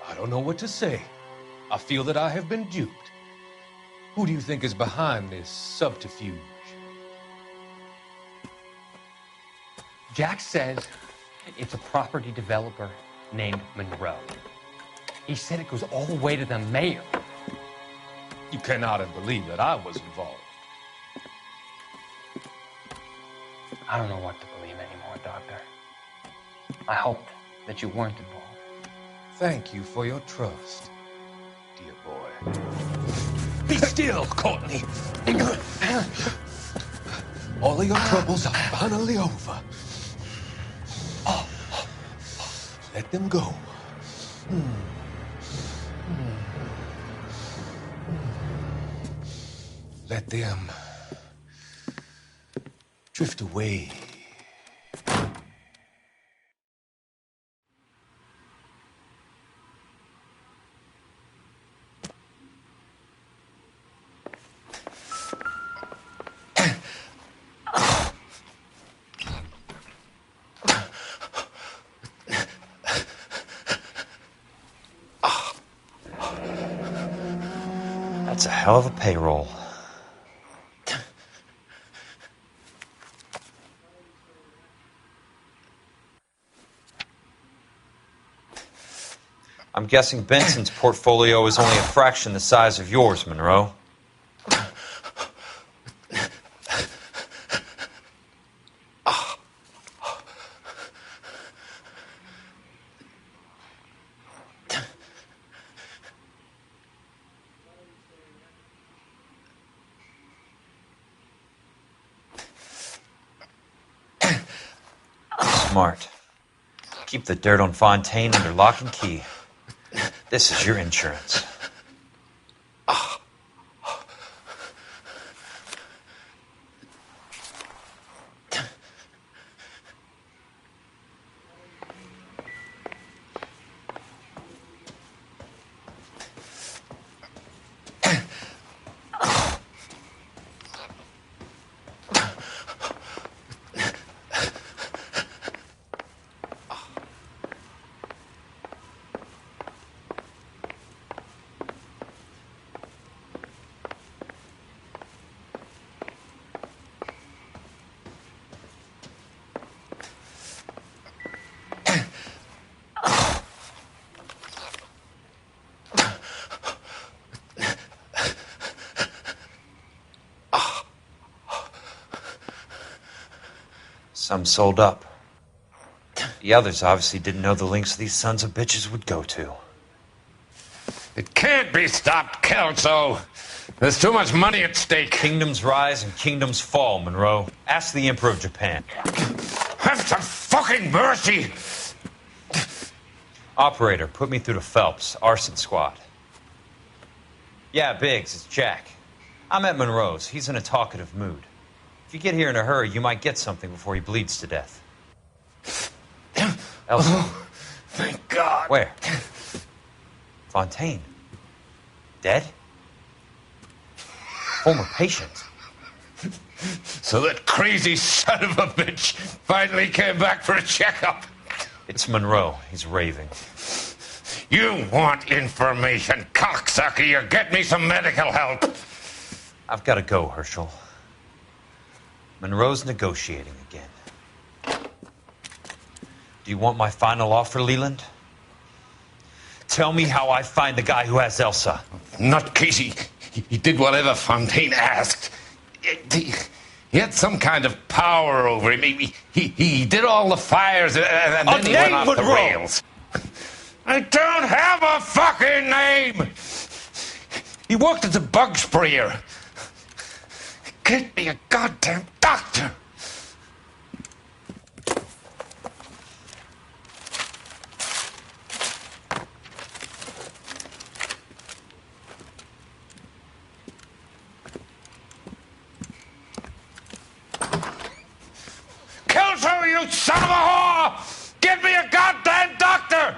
I don't know what to say. I feel that I have been duped. Who do you think is behind this subterfuge? Jack says it's a property developer named Monroe. He said it goes all the way to the mayor. You cannot have believed that I was involved. I don't know what to believe anymore, Doctor. I hoped that you weren't involved. Thank you for your trust, dear boy. Be still, Courtney. All of your troubles are finally over. Let them go. Let them drift away. That's a hell of a payroll. I'm guessing Benson's portfolio is only a fraction the size of yours, Monroe. Smart. Keep the dirt on Fontaine under lock and key. This is your insurance. Some sold up. The others obviously didn't know the lengths these sons of bitches would go to. It can't be stopped, Kelso. There's too much money at stake. Kingdoms rise and kingdoms fall, Monroe. Ask the Emperor of Japan. Have some fucking mercy! Operator, put me through to Phelps, arson squad. Yeah, Biggs, it's Jack. I'm at Monroe's. He's in a talkative mood. If you get here in a hurry, you might get something before he bleeds to death. Elsa. Oh, thank God. Where? Fontaine. Dead? Former patient. So that crazy son of a bitch finally came back for a checkup. It's Monroe. He's raving. You want information, cocksucker. You get me some medical help. I've got to go, Herschel. Monroe's negotiating again. Do you want my final offer, Leland? Tell me how I find the guy who has Elsa. Nutcase, he did whatever Fontaine asked. He had some kind of power over him. He did all the fires, and then he went off the rails. I don't have a fucking name! He worked as a bug sprayer. Get me a goddamn doctor! Kelso, you son of a whore! Get me a goddamn doctor!